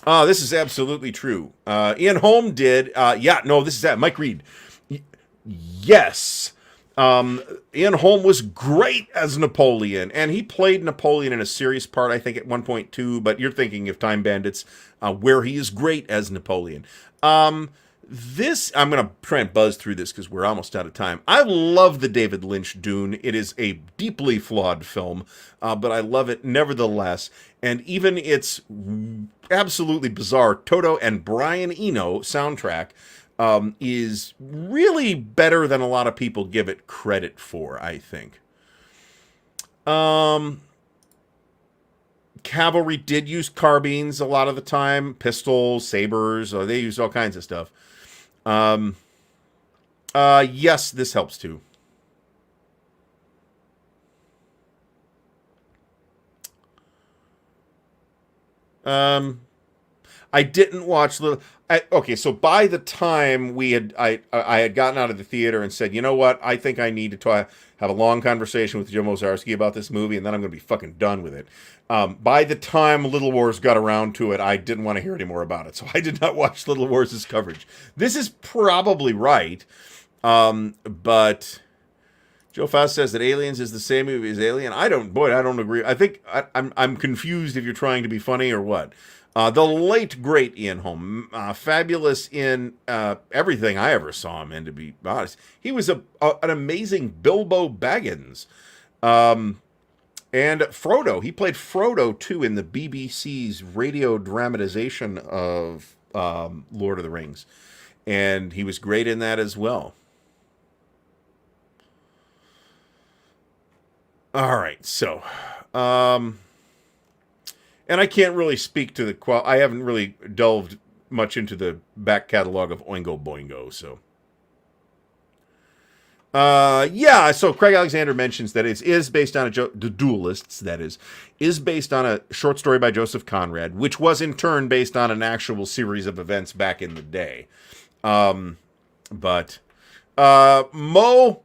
This is absolutely true. Ian Holm did. This is that. Mike Reed. Yes. Ian Holm was great as Napoleon, and he played Napoleon in a serious part, I think, at 1.2, but you're thinking of Time Bandits, where he is great as Napoleon. I'm going to try and buzz through this because we're almost out of time. I love the David Lynch Dune. It is a deeply flawed film, but I love it nevertheless. And even its absolutely bizarre Toto and Brian Eno soundtrack is really better than a lot of people give it credit for, I think. Cavalry did use carbines a lot of the time, pistols, sabers, or they used all kinds of stuff. Yes, this helps too. I didn't watch so by the time I had gotten out of the theater and said, you know what, I think I need to have a long conversation with Jim Ozarski about this movie, and then I'm going to be fucking done with it. By the time Little Wars got around to it, I didn't want to hear any more about it, so I did not watch Little Wars' coverage. This is probably right, but Joe Faust says that Aliens is the same movie as Alien. I don't agree. I think I'm confused if you're trying to be funny or what. The late, great Ian Holm, fabulous in everything I ever saw him in, to be honest. He was an amazing Bilbo Baggins. And Frodo. He played Frodo, too, in the BBC's radio dramatization of Lord of the Rings. And he was great in that as well. All right, so... and I can't really speak to I haven't really delved much into the back catalog of Oingo Boingo, so. So Craig Alexander mentions that it is based on The Duelists, that is based on a short story by Joseph Conrad, which was in turn based on an actual series of events back in the day. Mo,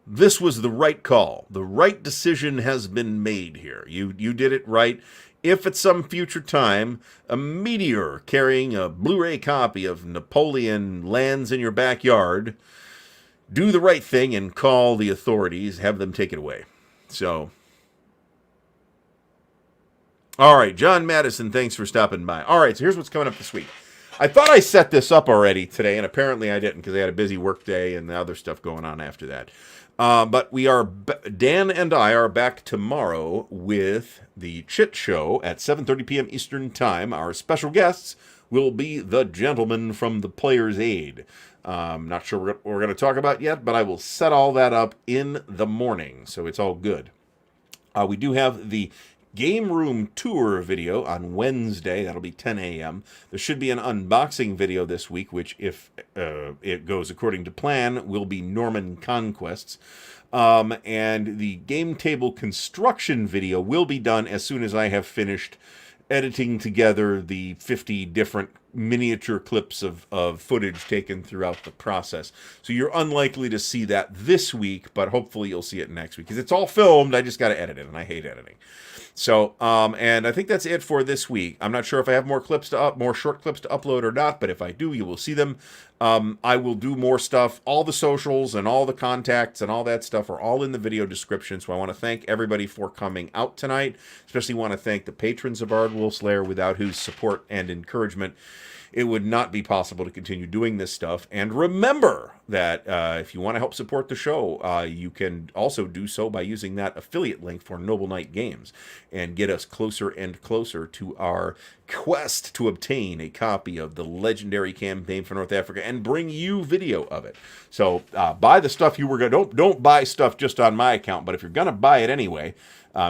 this was the right call. The right decision has been made here. You did it right. If at some future time a meteor carrying a Blu-ray copy of Napoleon lands in your backyard, do the right thing and call the authorities, have them take it away. So, all right, John Madison, thanks for stopping by. All right, so here's what's coming up this week. I thought I set this up already today, and apparently I didn't because I had a busy work day and other stuff going on after that. But Dan and I are back tomorrow with the Chit Show at 7:30 p.m. Eastern Time. Our special guests will be the gentleman from the Player's Aid. Not sure what we're going to talk about yet, but I will set all that up in the morning, so it's all good. We do have the Game Room Tour video on Wednesday. That'll be 10 a.m. There should be an unboxing video this week, which, if it goes according to plan, will be Norman Conquests. And the game table construction video will be done as soon as I have finished editing together the 50 different miniature clips of footage taken throughout the process. So you're unlikely to see that this week, but hopefully you'll see it next week. Because it's all filmed, I just got to edit it, and I hate editing. So, and I think that's it for this week. I'm not sure if I have more short clips to upload or not, but if I do, you will see them. I will do more stuff. All the socials and all the contacts and all that stuff are all in the video description. So I want to thank everybody for coming out tonight. Especially want to thank the patrons of Ardwulf's Lair, without whose support and encouragement it would not be possible to continue doing this stuff. And remember that if you want to help support the show, you can also do so by using that affiliate link for Noble Knight Games and get us closer and closer to our quest to obtain a copy of the legendary campaign for North Africa and bring you video of it. So buy the stuff you were going to... Don't buy stuff just on my account, but if you're going to buy it anyway,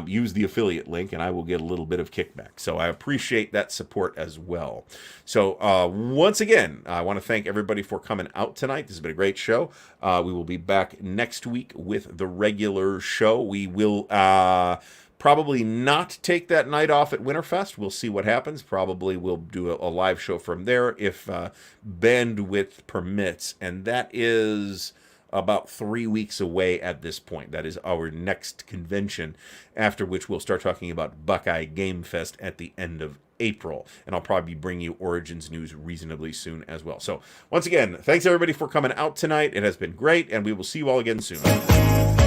use the affiliate link and I will get a little bit of kickback. So I appreciate that support as well. So once again, I want to thank everybody for coming out tonight. This has been a great show. We will be back next week with the regular show. We will probably not take that night off at Winterfest. We'll see what happens. Probably we'll do a live show from there if bandwidth permits. And that is about 3 weeks away at this point. That is our next convention, after which we'll start talking about Buckeye Game Fest at the end of April. And I'll probably bring you Origins news reasonably soon as well. So once again, thanks everybody for coming out tonight. It has been great, and we will see you all again soon.